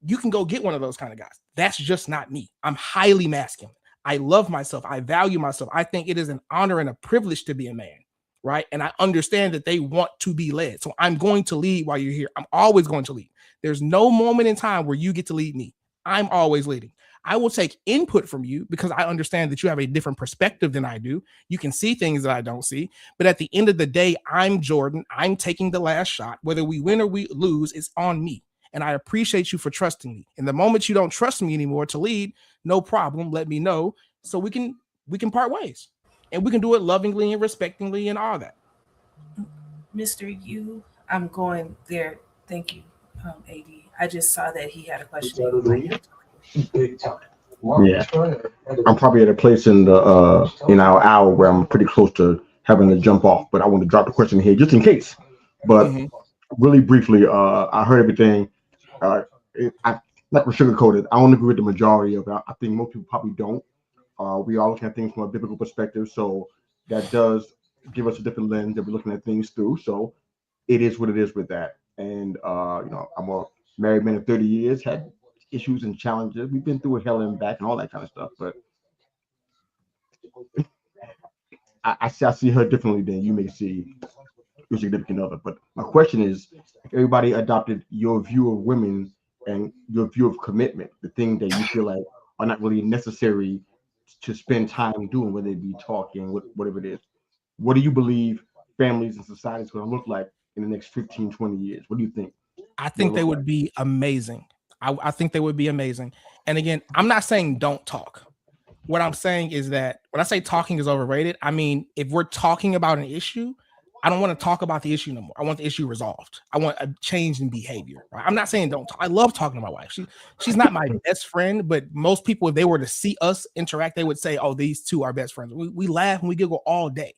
you can go get one of those kind of guys. That's just not me. I'm highly masculine. I love myself. I value myself. I think it is an honor and a privilege to be a man, right? And I understand that they want to be led. So I'm going to lead while you're here. I'm always going to lead. There's no moment in time where you get to lead me. I'm always leading. I will take input from you because I understand that you have a different perspective than I do. You can see things that I don't see. But at the end of the day, I'm Jordan. I'm taking the last shot. Whether we win or we lose, it's on me. And I appreciate you for trusting me. And the moment you don't trust me anymore to lead, no problem. Let me know so we can part ways, and we can do it lovingly and respectingly and all that. Mr. U, I'm going there. Thank you, AD. I just saw that he had a question. Yeah, I'm probably at a place in our hour where I'm pretty close to having to jump off, but I want to drop the question here just in case. But really briefly, I heard everything. I'm not sugarcoated. I don't agree with the majority of it. I think most people probably don't. We are looking at things from a biblical perspective, so that does give us a different lens that we're looking at things through. So it is what it is with that. And I'm a married man of 30 years, had issues and challenges. We've been through hell and back and all that kind of stuff. But I see her differently than you may see your significant other. But my question is, everybody adopted your view of women and your view of commitment, the thing that you feel like are not really necessary to spend time doing, whether it be talking, whatever it is. What do you believe families and society is going to look like in the next 15, 20 years? What do you think? I think they would be amazing. I think they would be amazing. And again, I'm not saying don't talk. What I'm saying is that when I say talking is overrated, I mean, if we're talking about an issue, I don't want to talk about the issue no more. I want the issue resolved. I want a change in behavior. Right? I'm not saying don't talk. I love talking to my wife. She's not my best friend, but most people, if they were to see us interact, they would say, oh, these two are best friends. We laugh and we giggle all day.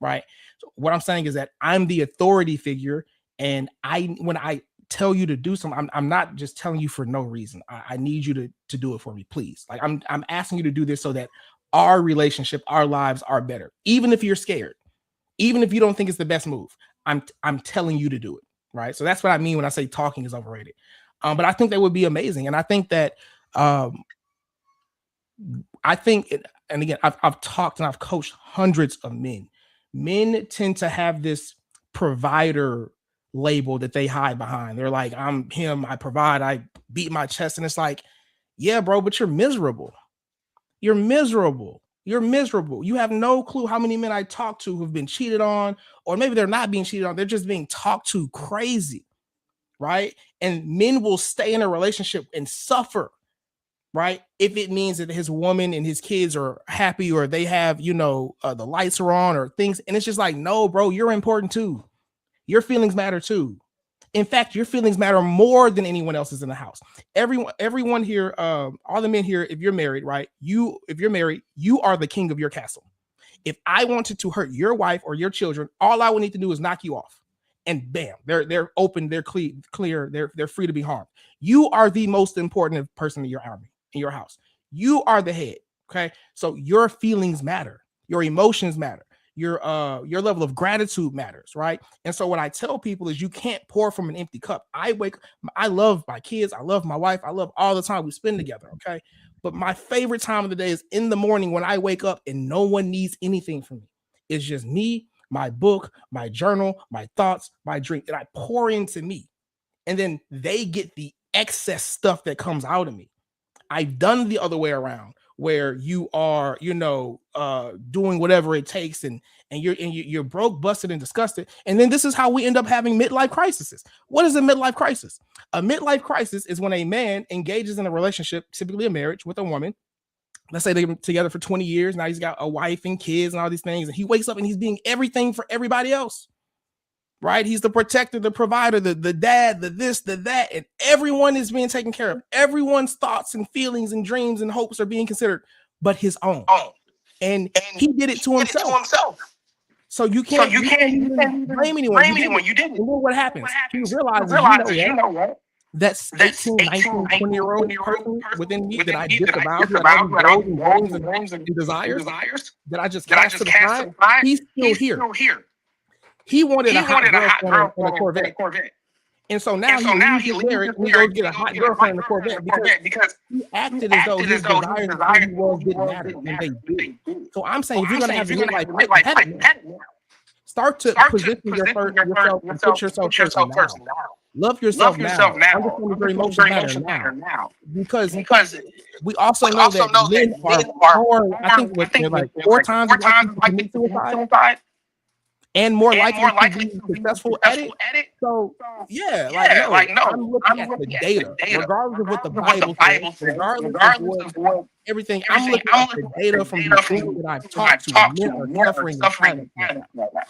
Right. So what I'm saying is that I'm the authority figure. And when I tell you to do something, I'm not just telling you for no reason. I need you to do it for me, please. Like I'm asking you to do this so that our relationship, our lives are better. Even if you're scared, even if you don't think it's the best move, I'm telling you to do it. Right. So that's what I mean when I say talking is overrated. But I think that would be amazing. And I think that and again, I've talked and I've coached hundreds of men. Men tend to have this provider label that they hide behind. They're like, I'm him, I provide, I beat my chest. And it's like, yeah, bro, but you're miserable. You're miserable. You're miserable. You have no clue how many men I talk to who've been cheated on, or maybe they're not being cheated on. They're just being talked to crazy, right? And men will stay in a relationship and suffer, right? If it means that his woman and his kids are happy, or they have, the lights are on or things. And it's just like, no, bro, you're important too. Your feelings matter too. In fact, your feelings matter more than anyone else's in the house. Everyone here, all the men here, if you're married, right? If you're married, you are the king of your castle. If I wanted to hurt your wife or your children, all I would need to do is knock you off. And bam, they're open, they're clear, they're free to be harmed. You are the most important person in your army, in your house. You are the head. Okay. So your feelings matter. Your emotions matter. Your level of gratitude matters, right? And so what I tell people is you can't pour from an empty cup. I love my kids, I love my wife, I love all the time we spend together, okay? But my favorite time of the day is in the morning when I wake up and no one needs anything from me. It's just me, my book, my journal, my thoughts, my drink that I pour into me. And then they get the excess stuff that comes out of me. I've done the other way around where you are, doing whatever it takes and you're broke, busted, and disgusted. And then this is how we end up having midlife crises. What is a midlife crisis? A midlife crisis is when a man engages in a relationship, typically a marriage with a woman. Let's say they've been together for 20 years. Now he's got a wife and kids and all these things. And he wakes up and he's being everything for everybody else. Right? He's the protector, the provider, the dad, the this, the that, and everyone is being taken care of. Everyone's thoughts and feelings and dreams and hopes are being considered, but his own. And he did it to himself. So you can't even blame anyone. You didn't. And then what happens? He realizes, you know what? That's 18, 19, 20-year-old person within me that I disavowed, who had all these goals and dreams and desires that I just cast to the side. He's still here. He wanted a hot girlfriend in a Corvette. And so now he leaves Derek and he goes get a hot girlfriend in a Corvette because he acted as though his desires and who he was didn't matter, and they did. So I'm saying if you're going to have a midlife crisis, start to position yourself and put yourself first now. Love yourself now. Understand that your emotions matter now. Because we also know that men are more, I think, like 4 times likely to commit suicide. And more likely to be successful at it. So, no, I'm looking at the data, regardless of what the Bible says, regardless of what everything. I'm looking at the data from the people that I've talked to. Men are suffering and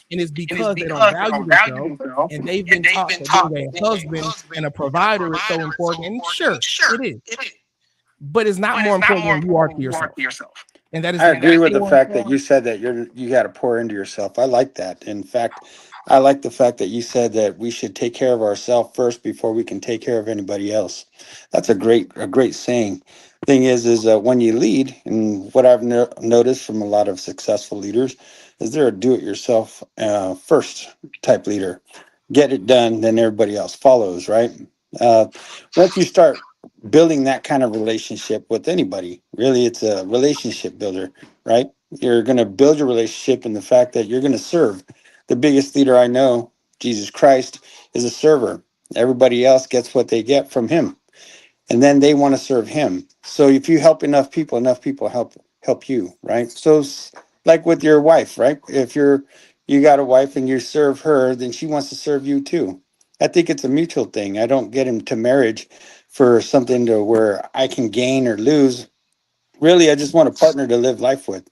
it's because they don't value themselves, and they've been taught that being a husband and a provider is so important. And sure, it is. But it's not more important than you are to yourself. And that is, I agree with the fact that you said that you got to pour into yourself. I like that. In fact, I like the fact that you said that we should take care of ourselves first before we can take care of anybody else. That's a great saying. Thing is when you lead, and what I've noticed from a lot of successful leaders is they're a do-it-yourself first type leader. Get it done, then everybody else follows, right? Once you start building that kind of relationship with anybody, really, it's a relationship builder, right? You're going to build your relationship in the fact that you're going to serve. The biggest leader I know, Jesus Christ, is a server. Everybody else gets what they get from him, and then they want to serve him. So if you help enough people help you, right? So like with your wife, right? If you got a wife and you serve her, then she wants to serve you too. I think it's a mutual thing. I don't get into marriage for something to where I can gain or lose. Really, I just want a partner to live life with.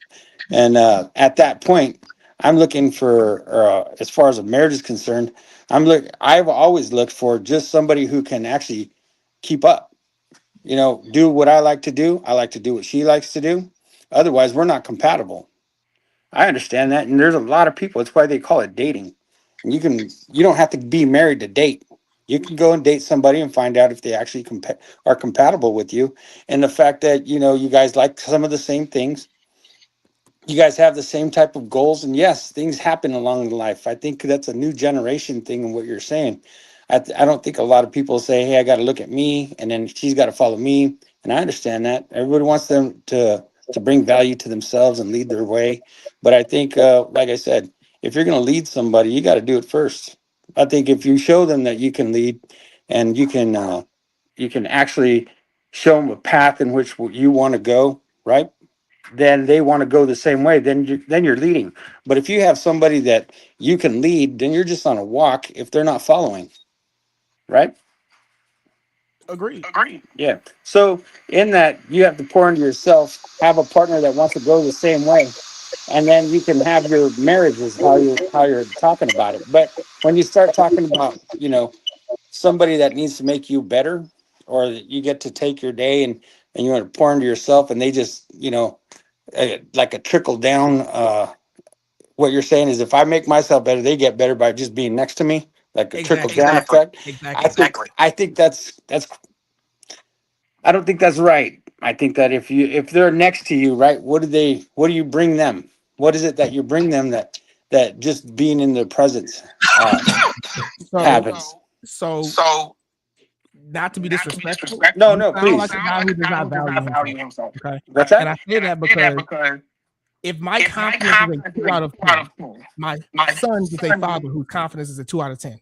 And at that point, I'm looking for, as far as a marriage is concerned, I've always looked for just somebody who can actually keep up. Do what I like to do. I like to do what she likes to do. Otherwise, we're not compatible. I understand that. And there's a lot of people. It's why they call it dating. And you don't have to be married to date. You can go and date somebody and find out if they actually are compatible with you. And the fact that, you guys like some of the same things. You guys have the same type of goals. And yes, things happen along the life. I think that's a new generation thing in what you're saying. I don't think a lot of people say, hey, I got to look at me and then she's got to follow me. And I understand that. Everybody wants them to bring value to themselves and lead their way. But I think, like I said, if you're going to lead somebody, you got to do it first. I think if you show them that you can lead and you can actually show them a path in which you want to go, right? Then they want to go the same way. Then you're leading. But if you have somebody that you can lead, then you're just on a walk if they're not following, right? Agreed. Yeah. So in that, you have to pour into yourself, have a partner that wants to go the same way, and then you can have your marriages how you're talking about it. But when you start talking about somebody that needs to make you better, or you get to take your day and you want to pour into yourself, and they just like a trickle down. What you're saying is, if I make myself better, they get better by just being next to me, like a trickle down effect. Exactly. I think that's. I don't think that's right. I think that if they're next to you, right, what do you bring them? What is it that you bring them that just being in their presence happens? So not to be disrespectful. No, You please. like a guy who does not value himself. Okay. What's that? And I say that because if my confidence is a 2 out of 10, my son is a father whose confidence is a 2 out of 10.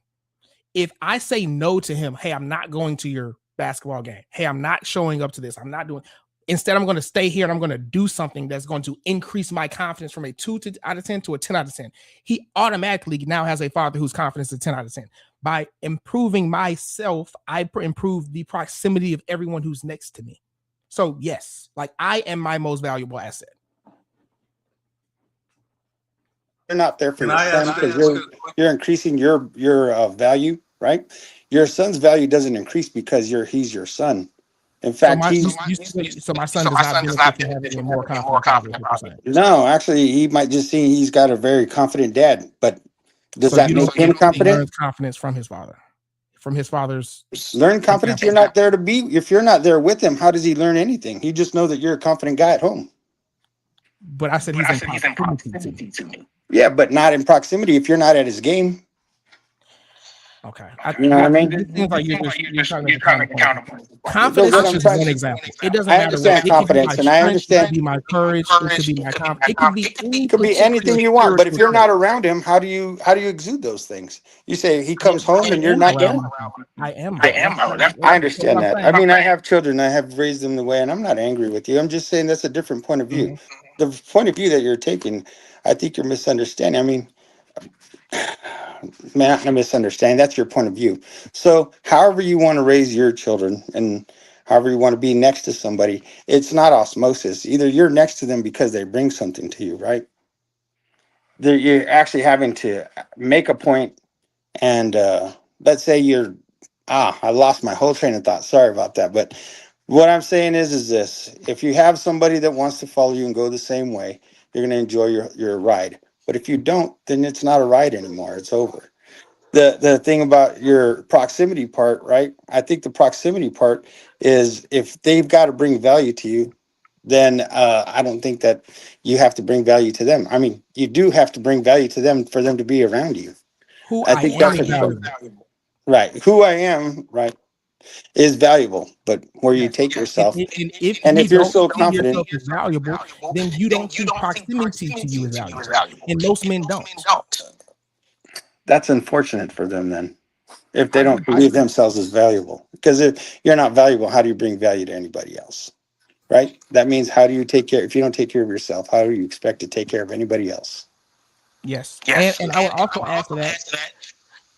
If I say no to him, hey, I'm not going to your basketball game. Hey, I'm not showing up to this. I'm not doing. Instead, I'm going to stay here and I'm going to do something that's going to increase my confidence from a 2 out of 10 to a 10 out of 10. He automatically now has a father whose confidence is 10 out of 10. By improving myself, I improve the proximity of everyone who's next to me. So yes, like I am my most valuable asset. You're not there for your son because you're increasing your value, right? Your son's value doesn't increase because he's your son. In fact, so my son does not benefit from having a more confident father. No, actually, he might just see he's got a very confident dad, but does that make him confident? He learns confidence from his father, from his father's. Learn confidence. You're not there to be. If you're not there with him, how does he learn anything? He just know that you're a confident guy at home. But I said he's in proximity to me. Yeah, but not in proximity if you're not at his game. Okay. You know what I mean? It seems like you're trying to counterpoint. Confidence is just one example. It doesn't matter. I understand confidence, and I understand. It could be my courage. It could be my confidence. It could be anything you want. But if you're not around him, how do you exude those things? You say he comes home and you're not there. I am. I understand that. I mean, I have children. I have raised them the way, and I'm not angry with you. I'm just saying that's a different point of view. The point of view that you're taking, I think you're misunderstanding. I mean, not a misunderstanding. That's your point of view. So however you want to raise your children and however you want to be next to somebody, it's not osmosis. Either you're next to them because they bring something to you, right? You're actually having to make a point. And let's say I lost my whole train of thought. Sorry about that. But what I'm saying is this. If you have somebody that wants to follow you and go the same way, you're going to enjoy your ride. But if you don't, then it's not a ride anymore. It's over. The thing about your proximity part, right? I think the proximity part is if they've got to bring value to you, then I don't think that you have to bring value to them. I mean, you do have to bring value to them for them to be around you. I think that's valuable. Right. Who I am, right, is valuable, but where you take yourself, and if you're so confident, is valuable, then you don't see proximity to you as valuable, and most men don't. That's unfortunate for them then, if they don't believe themselves as valuable. Because if you're not valuable, how do you bring value to anybody else? Right? That means how do you take care? If you don't take care of yourself, how do you expect to take care of anybody else? Yes. And I would also add to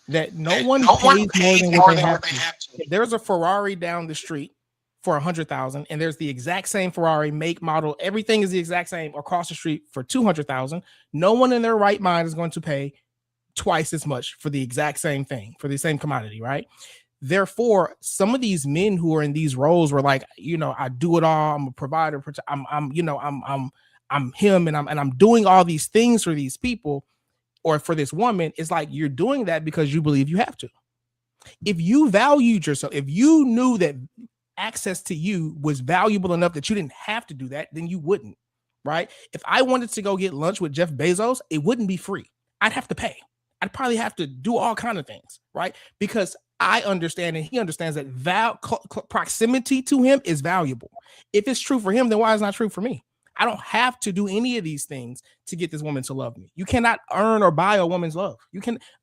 that no one pays more than what they have to. If there's a Ferrari down the street for 100,000 and there's the exact same Ferrari make, model, everything is the exact same across the street for 200,000, no one in their right mind is going to pay twice as much for the exact same thing, for the same commodity, right? Therefore, some of these men who are in these roles were like, I do it all. I'm a provider. I'm him, and I'm doing all these things for these people or for this woman. It's like you're doing that because you believe you have to. If you valued yourself, if you knew that access to you was valuable enough that you didn't have to do that, then you wouldn't, right? If I wanted to go get lunch with Jeff Bezos, it wouldn't be free. I'd have to pay. I'd probably have to do all kinds of things, right? Because I understand and he understands that proximity to him is valuable. If it's true for him, then why is it not true for me? I don't have to do any of these things to get this woman to love me. You cannot earn or buy a woman's love.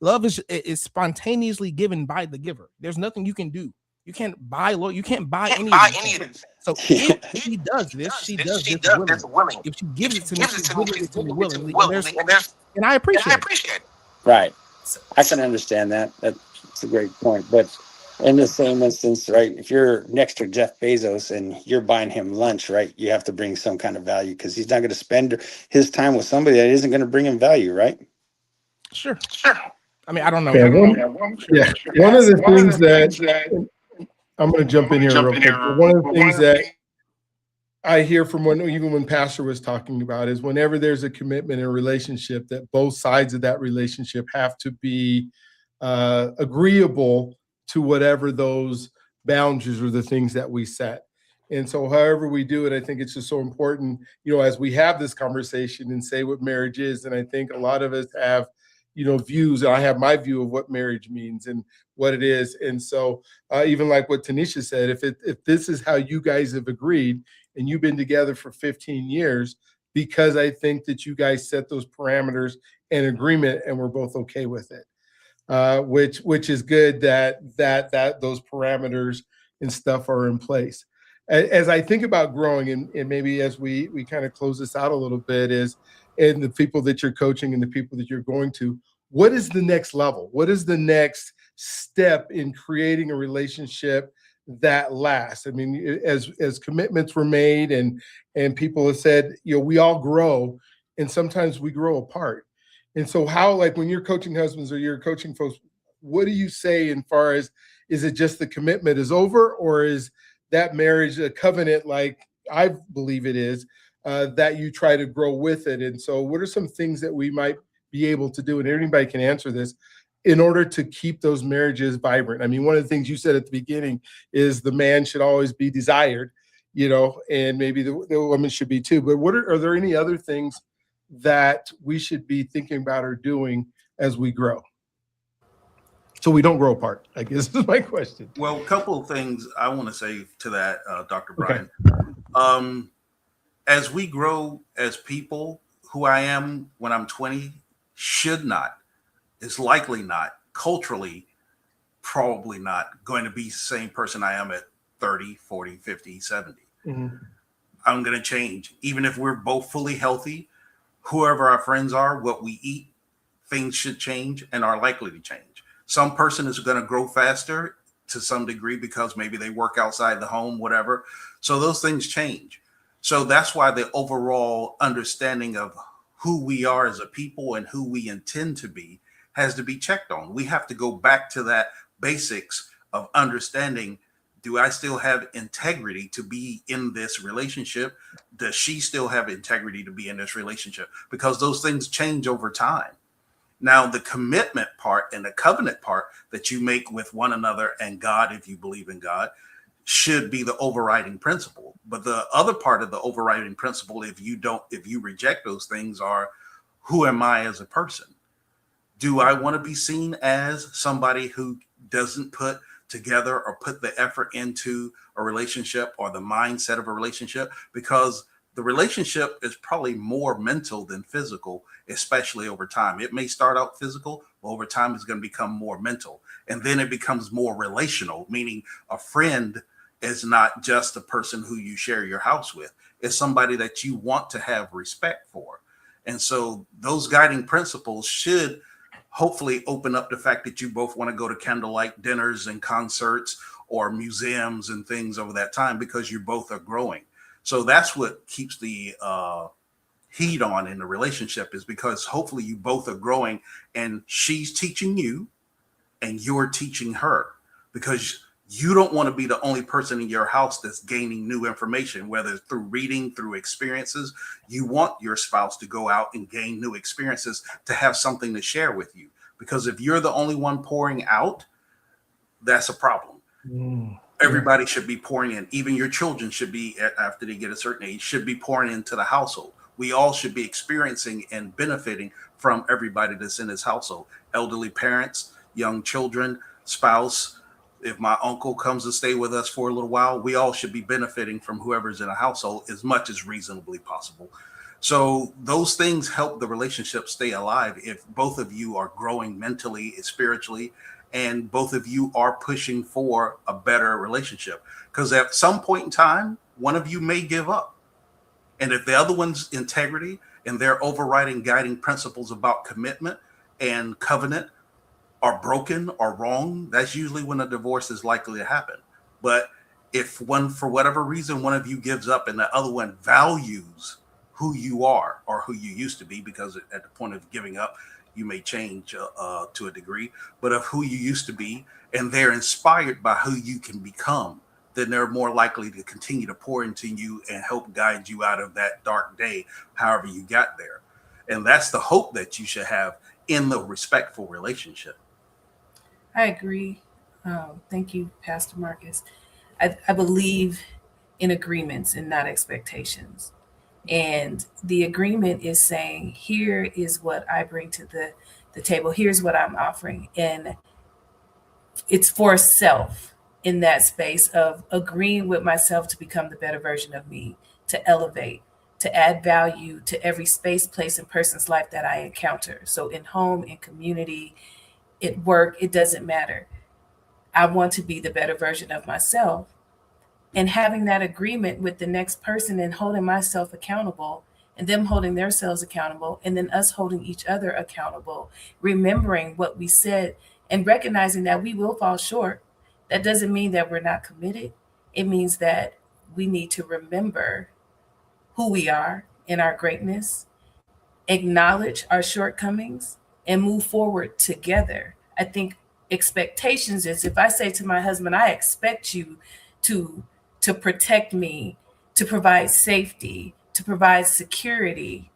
Love is spontaneously given by the giver. There's nothing you can do. You can't buy love. You can't buy any of these. So if she does this, she does this willingly. If she gives it to me, she gives it to me willingly. And I appreciate it. Right. I can understand that. That's a great point. But in the same instance, right, if you're next to Jeff Bezos and you're buying him lunch, right, you have to bring some kind of value because he's not going to spend his time with somebody that isn't going to bring him value, right? Sure. I mean, I don't know. One of the things that I'm going to jump in here real quick. One of the things that I hear from even when Pastor was talking about is whenever there's a commitment in a relationship, that both sides of that relationship have to be agreeable to whatever those boundaries or the things that we set. And so however we do it, I think it's just so important, as we have this conversation and say what marriage is. And I think a lot of us have, views. I have my view of what marriage means and what it is. And so even like what Tanisha said, if this is how you guys have agreed and you've been together for 15 years, because I think that you guys set those parameters and agreement and we're both okay with it. Which is good that those parameters and stuff are in place. As I think about growing, and maybe as we kind of close this out a little bit, and the people that you're coaching and the people that you're going to, what is the next level? What is the next step in creating a relationship that lasts? I mean, as commitments were made and people have said, we all grow, and sometimes we grow apart. And so how, like when you're coaching husbands or you're coaching folks, what do you say in far as, is it just the commitment is over, or is that marriage a covenant like I believe it is, that you try to grow with it? And so what are some things that we might be able to do, and anybody can answer this, in order to keep those marriages vibrant? I mean, one of the things you said at the beginning is the man should always be desired, and maybe the woman should be too. But are there any other things that we should be thinking about or doing as we grow, so we don't grow apart, I guess is my question. Well, a couple of things I want to say to that, Dr. Brian. Okay. As we grow as people, who I am when I'm 20 is likely not, culturally, probably not going to be the same person I am at 30, 40, 50, 70. Mm-hmm. I'm going to change. Even if we're both fully healthy, whoever our friends are, what we eat, things should change and are likely to change. Some person is going to grow faster to some degree because maybe they work outside the home, whatever. So those things change. So that's why the overall understanding of who we are as a people and who we intend to be has to be checked on. We have to go back to that basics of understanding, do I still have integrity to be in this relationship? Does she still have integrity to be in this relationship? Because those things change over time. Now, the commitment part and the covenant part that you make with one another and God, if you believe in God, should be the overriding principle. But the other part of the overriding principle, if you reject those things, are, who am I as a person? Do I want to be seen as somebody who doesn't put together or put the effort into a relationship or the mindset of a relationship? Because the relationship is probably more mental than physical, especially over time. It may start out physical, but over time it's going to become more mental. And then it becomes more relational, meaning a friend is not just a person who you share your house with. It's somebody that you want to have respect for. And so those guiding principles should hopefully open up the fact that you both want to go to candlelight dinners and concerts or museums and things over that time, because you both are growing. So that's what keeps the heat on in the relationship, is because hopefully you both are growing and she's teaching you and you're teaching her, because you don't want to be the only person in your house that's gaining new information, whether it's through reading, through experiences. You want your spouse to go out and gain new experiences, to have something to share with you. Because if you're the only one pouring out, that's a problem. Everybody should be pouring in. Even your children should be, after they get a certain age, should be pouring into the household. We all should be experiencing and benefiting from everybody that's in this household. Elderly parents, young children, spouse. If my uncle comes to stay with us for a little while, we all should be benefiting from whoever's in a household as much as reasonably possible. So those things help the relationship stay alive if both of you are growing mentally, spiritually, and both of you are pushing for a better relationship. Because at some point in time, one of you may give up. And if the other one's integrity and their overriding guiding principles about commitment and covenant are broken or wrong, that's usually when a divorce is likely to happen. But if one, for whatever reason, one of you gives up and the other one values who you are or who you used to be, because at the point of giving up, you may change to a degree, but of who you used to be, and they're inspired by who you can become, then they're more likely to continue to pour into you and help guide you out of that dark day, however you got there. And that's the hope that you should have in the respectful relationship. I agree. Thank you, Pastor Marcus. I believe in agreements and not expectations. And the agreement is saying, here is what I bring to the table. Here's what I'm offering. And it's for self in that space of agreeing with myself to become the better version of me, to elevate, to add value to every space, place, and person's life that I encounter. So in home, in community, at work, it doesn't matter. I want to be the better version of myself. And having that agreement with the next person and holding myself accountable and them holding themselves accountable and then us holding each other accountable, remembering what we said and recognizing that we will fall short. That doesn't mean that we're not committed. It means that we need to remember who we are in our greatness, acknowledge our shortcomings, and move forward together. I think expectations is, if I say to my husband, I expect you to protect me, to provide safety, to provide security,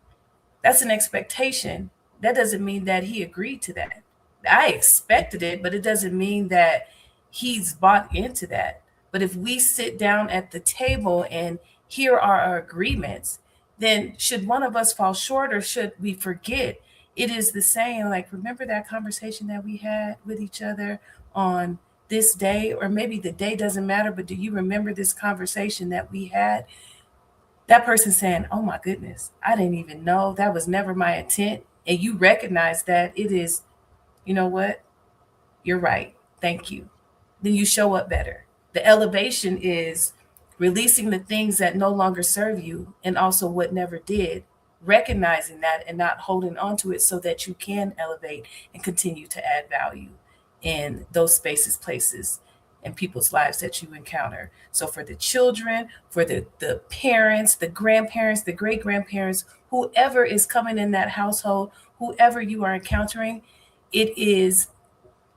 that's an expectation. That doesn't mean that he agreed to that. I expected it, but it doesn't mean that he's bought into that. But if we sit down at the table and here are our agreements, then should one of us fall short or should we forget? It is the same. Like, remember that conversation that we had with each other on this day, or maybe the day doesn't matter, but do you remember this conversation that we had? That person saying, oh my goodness, I didn't even know, that was never my intent. And you recognize that it is, you know what? You're right. Thank you. Then you show up better. The elevation is releasing the things that no longer serve you and also what never did, recognizing that and not holding on to it so that you can elevate and continue to add value in those spaces, places, and people's lives that you encounter. So for the children, for the parents, the grandparents, the great grandparents, whoever is coming in that household, whoever you are encountering, it's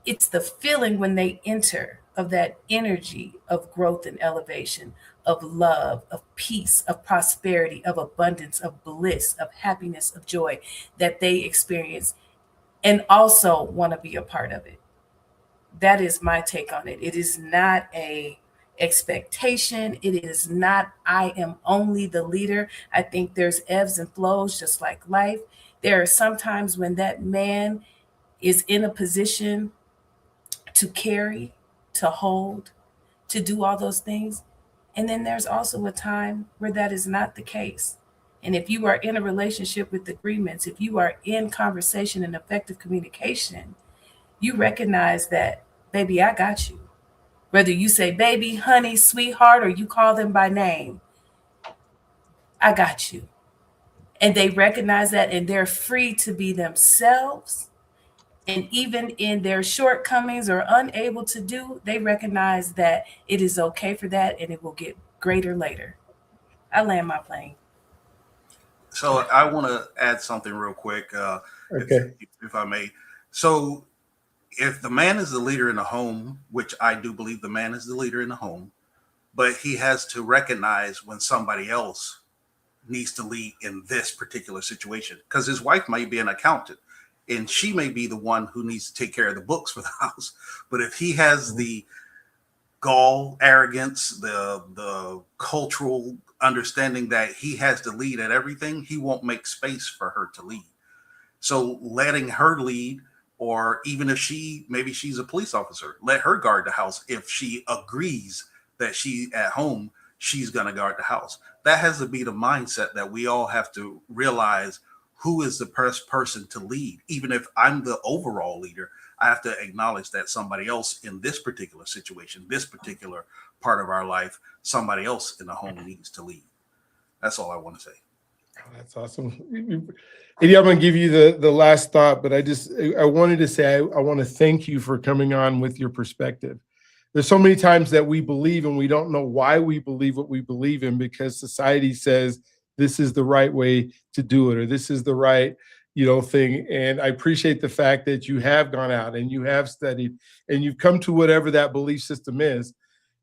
the feeling when they enter of that energy of growth and elevation, of love, of peace, of prosperity, of abundance, of bliss, of happiness, of joy that they experience and also want to be a part of it. That is my take on it. It is not a expectation. It is not, I am only the leader. I think there's ebbs and flows, just like life. There are some times when that man is in a position to carry, to hold, to do all those things. And then there's also a time where that is not the case. And if you are in a relationship with agreements, if you are in conversation and effective communication, you recognize that, baby, I got you. Whether you say baby, honey, sweetheart, or you call them by name, I got you. And they recognize that and they're free to be themselves. And even in their shortcomings or unable to do, they recognize that it is okay for that and it will get greater later. I land my plane. So I want to add something real quick, if I may. So if the man is the leader in the home, which I do believe the man is the leader in the home, but he has to recognize when somebody else needs to lead in this particular situation, because his wife might be an accountant and she may be the one who needs to take care of the books for the house. But if he has the gall, arrogance, the cultural understanding that he has to lead at everything, he won't make space for her to lead. So letting her lead, or even if maybe she's a police officer, let her guard the house. If she agrees that she at home, she's going to guard the house. That has to be the mindset that we all have to realize, who is the best person to lead. Even if I'm the overall leader, I have to acknowledge that somebody else in this particular situation, this particular part of our life, somebody else in the home needs to lead. That's all I want to say. Oh, that's awesome. Eddie, I'm going to give you the last thought, but I wanted to say, I want to thank you for coming on with your perspective. There's so many times that we believe and we don't know why we believe what we believe in, because society says this is the right way to do it, or this is the right, thing. And I appreciate the fact that you have gone out and you have studied and you've come to whatever that belief system is.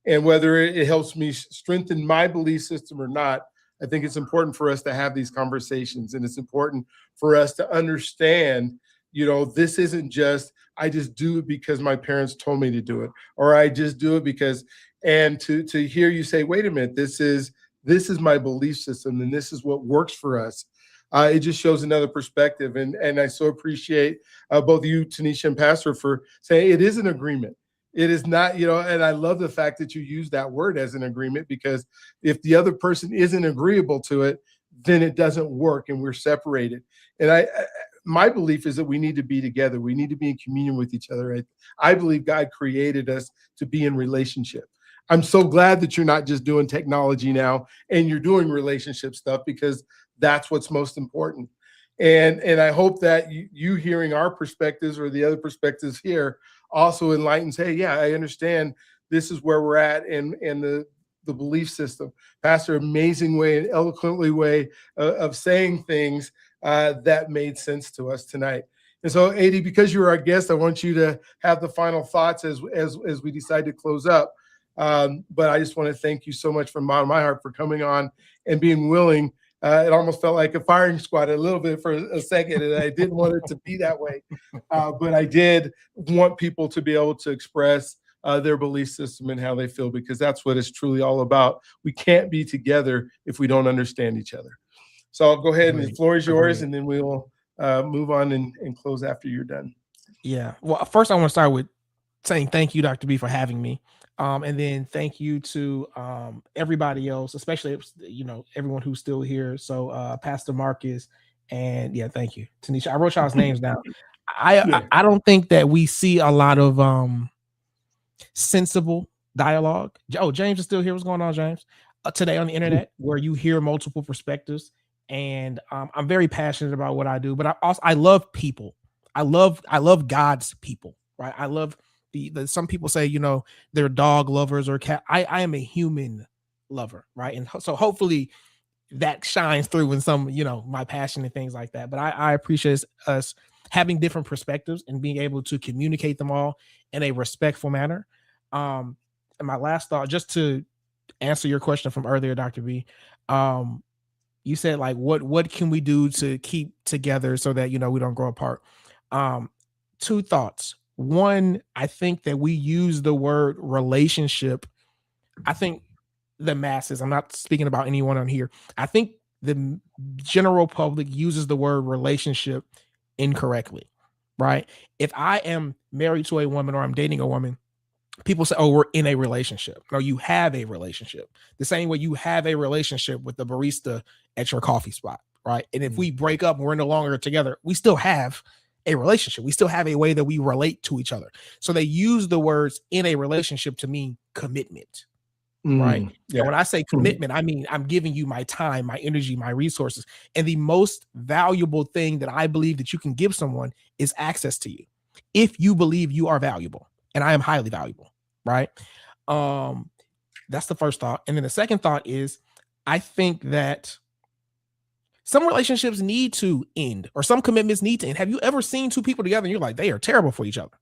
And whether it helps me strengthen my belief system or not, I think it's important for us to have these conversations. And it's important for us to understand, this isn't just, I just do it because my parents told me to do it, or I just do it because And to hear you say, wait a minute, this is my belief system, and this is what works for us. It just shows another perspective. And I so appreciate both you, Tanisha, and Pastor, for saying it is an agreement. It is not, and I love the fact that you use that word as an agreement, because if the other person isn't agreeable to it, then it doesn't work and we're separated. And my belief is that we need to be together. We need to be in communion with each other. I believe God created us to be in relationship. I'm so glad that you're not just doing technology now and you're doing relationship stuff, because that's what's most important. And I hope that you hearing our perspectives or the other perspectives here also enlightens, hey, yeah, I understand this is where we're at, and the belief system. Pastor, amazing way and eloquently way of saying things that made sense to us tonight. And so, Adi, because you're our guest, I want you to have the final thoughts as we decide to close up. But I just want to thank you so much from my heart for coming on and being willing. It almost felt like a firing squad a little bit for a second, and I didn't want it to be that way. But I did want people to be able to express their belief system and how they feel, because that's what it's truly all about. We can't be together if we don't understand each other. So I'll go ahead, and the floor is yours, and then we'll move on and close after you're done. Yeah. Well, first I want to start with saying thank you, Dr. B, for having me. And then thank you to everybody else, especially, everyone who's still here. So Pastor Marcus, and yeah, thank you, Tanisha. I wrote y'all's names down. I don't think that we see a lot of sensible dialogue. Oh, James is still here. What's going on, James? Today on the internet, where you hear multiple perspectives. And I'm very passionate about what I do, but I love people. I love God's people, right? I love the some people say, they're dog lovers or cat. I am a human lover, right? And so hopefully that shines through in some, my passion and things like that. But I appreciate us having different perspectives and being able to communicate them all in a respectful manner. And my last thought, just to answer your question from earlier, Dr. B, you said, like, what can we do to keep together so that, we don't grow apart? Two thoughts. One, I think that we use the word relationship. I think the masses, I'm not speaking about anyone on here, I think the general public uses the word relationship incorrectly, right? If I am married to a woman or I'm dating a woman, people say, oh, we're in a relationship. No, you have a relationship. The same way you have a relationship with the barista at your coffee spot, right? And if we break up and we're no longer together, we still have a relationship. We still have a way that we relate to each other. So they use the words in a relationship to mean commitment, right? Yeah. And when I say commitment, I mean, I'm giving you my time, my energy, my resources. And the most valuable thing that I believe that you can give someone is access to you. If you believe you are valuable, and I am highly valuable, right? That's the first thought. And then the second thought is, I think that some relationships need to end, or some commitments need to end. Have you ever seen two people together and you're like, they are terrible for each other?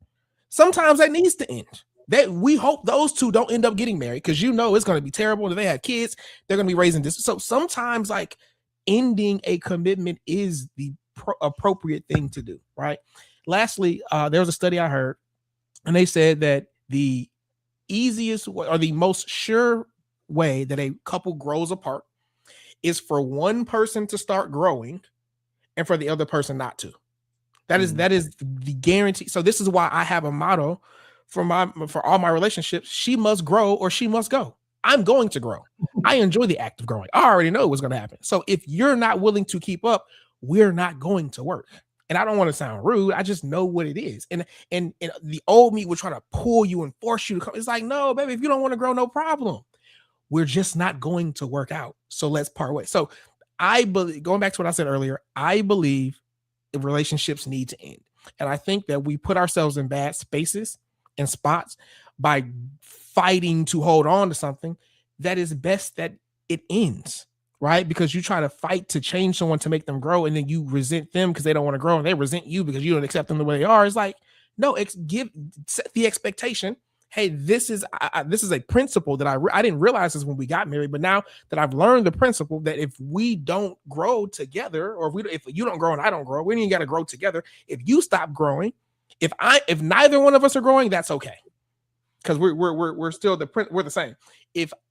Sometimes that needs to end. That we hope those two don't end up getting married, because it's going to be terrible. If they have kids, they're going to be raising this. So sometimes, like, ending a commitment is the appropriate thing to do, right? Lastly, there was a study I heard, and they said that the easiest way, or the most sure way that a couple grows apart, is for one person to start growing and for the other person not to. That is the guarantee. So this is why I have a motto for all my relationships: she must grow or she must go. I'm going to grow. I enjoy the act of growing. I already know what's going to happen. So if you're not willing to keep up, we're not going to work. And I don't want to sound rude. I just know what it is. And the old me would try to pull you and force you to come. It's like, no, baby, if you don't want to grow, no problem. We're just not going to work out. So let's part ways. So I believe, going back to what I said earlier, I believe relationships need to end. And I think that we put ourselves in bad spaces and spots by fighting to hold on to something that is best that it ends, right? Because you try to fight to change someone to make them grow, and then you resent them because they don't want to grow, and they resent you because you don't accept them the way they are. It's like, no, set the expectation. Hey, this is a principle that I didn't realize this when we got married, but now that I've learned the principle that if we don't grow together, or if you don't grow and I don't grow, we ain't got to grow together. If you stop growing, if neither one of us are growing, that's okay. because we're still we're the same.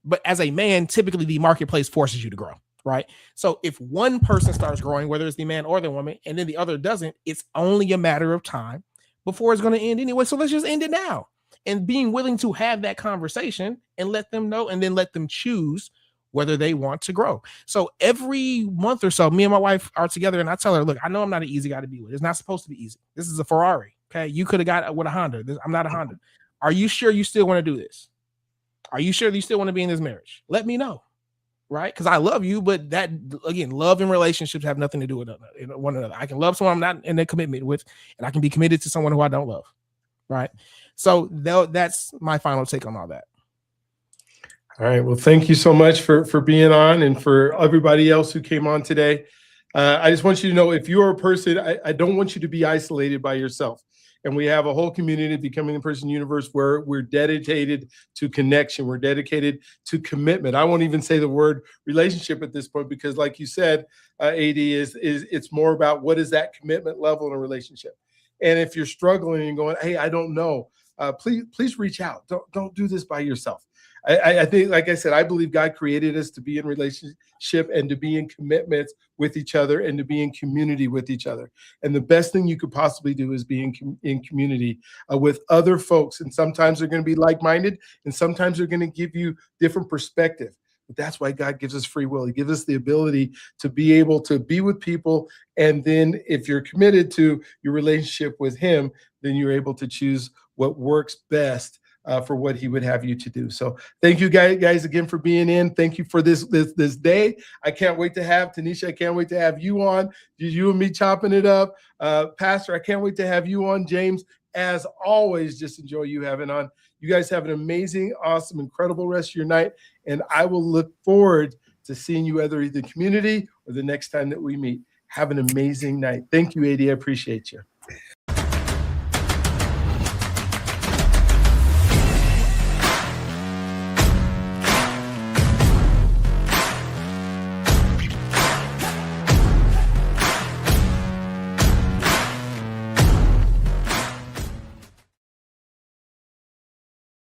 But as a man, typically the marketplace forces you to grow, right? So if one person starts growing, whether it's the man or the woman, and then the other doesn't, it's only a matter of time before it's going to end anyway. So let's just end it now. And being willing to have that conversation and let them know, and then let them choose whether they want to grow. So every month or so, me and my wife are together, and I tell her, look, I know I'm not an easy guy to be with. It's not supposed to be easy. This is a Ferrari. Okay. You could have got it with a Honda. I'm not a Honda. Are you sure you still want to do this? Are you sure you still want to be in this marriage? Let me know. Right? Because I love you, but that, again, love and relationships have nothing to do with one another. I can love someone I'm not in a commitment with, and I can be committed to someone who I don't love. Right? So that's my final take on all that. All right. Well, thank you so much for being on, and for everybody else who came on today. I just want you to know, if you're a person, I don't want you to be isolated by yourself. And we have a whole community, Becoming the Person Universe, where we're dedicated to connection. We're dedicated to commitment. I won't even say the word relationship at this point, because like you said, AD, is it's more about what is that commitment level in a relationship. And if you're struggling and going, hey, I don't know, please reach out. Don't do this by yourself. I think, like I said, I believe God created us to be in relationship and to be in commitments with each other and to be in community with each other. And the best thing you could possibly do is be in community with other folks. And sometimes they're going to be like-minded, and sometimes they're going to give you different perspective. But that's why God gives us free will. He gives us the ability to be able to be with people. And then if you're committed to your relationship with Him, then you're able to choose what works best for what He would have you to do. So thank you guys again for being in. Thank you for this day. I can't wait to have Tanisha. I can't wait to have you on. You and me chopping it up. Pastor, I can't wait to have you on. James, as always, just enjoy you having on. You guys have an amazing, awesome, incredible rest of your night. And I will look forward to seeing you either in the community or the next time that we meet. Have an amazing night. Thank you, AD. I appreciate you.